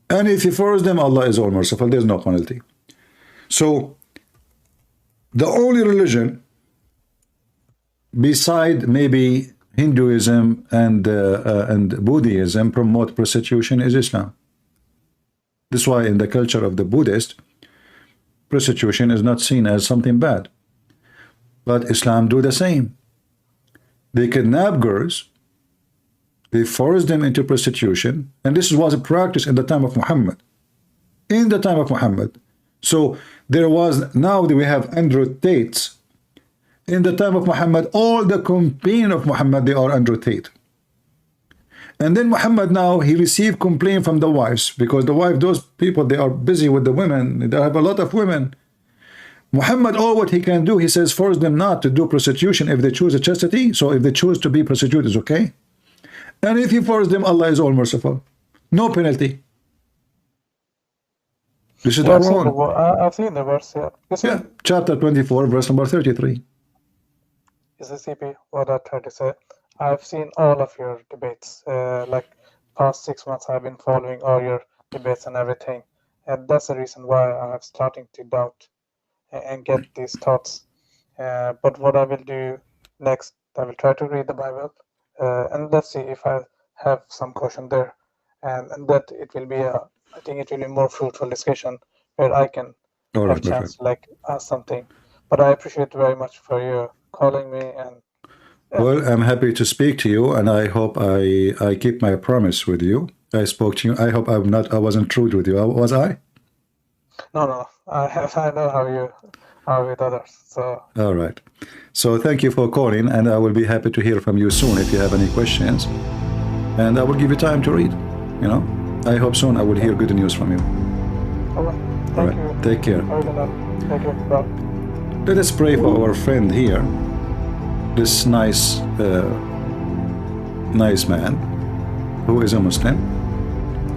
and if you force them, Allah is all merciful, there's no penalty. So the only religion beside maybe Hinduism and Buddhism promote prostitution is Islam. This is why in the culture of the Buddhist, prostitution is not seen as something bad. But Islam do the same. They kidnap girls, they force them into prostitution, and this was a practice in the time of Muhammad. In the time of Muhammad. So there was, now we have Andrew Tates. In the time of Muhammad, all the companions of Muhammad, they are Andrew Tate. And then Muhammad now, he received complaint from the wives, because the wife, those people, they are busy with the women. They have a lot of women. Muhammad, all what he can do, he says, force them not to do prostitution if they choose a chastity. So if they choose to be prostitute, it's okay. And if you force them, Allah is all merciful. No penalty. This is the Quran. I've seen the verse, yeah. Yeah, chapter 24, verse number 33. Is the CP, what I tried to say. I've seen all of your debates. Like past 6 months, I've been following all your debates and everything. And that's the reason why I'm starting to doubt and get these thoughts. But what I will do next, I will try to read the Bible. And let's see if I have some question there. And that it will be I think it will be more fruitful discussion where I can have a chance to like ask something. But I appreciate very much for you calling me. And well, I'm happy to speak to you, and I hope I keep my promise with you. I spoke to you. I hope I wasn't rude with you. Was I? No. I know how you are with others. So all right. So thank you for calling, and I will be happy to hear from you soon if you have any questions. And I will give you time to read. I hope soon I will hear good news from you. all right. Thank you. Take care. Thank you. Bye. Let us pray for our friend here, this nice man who is a Muslim,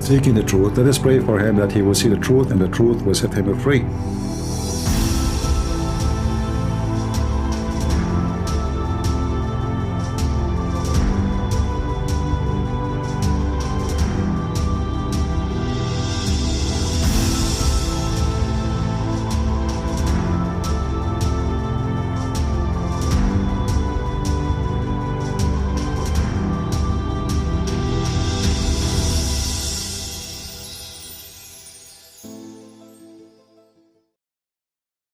seeking the truth. Let us pray for him that he will see the truth, and the truth will set him free.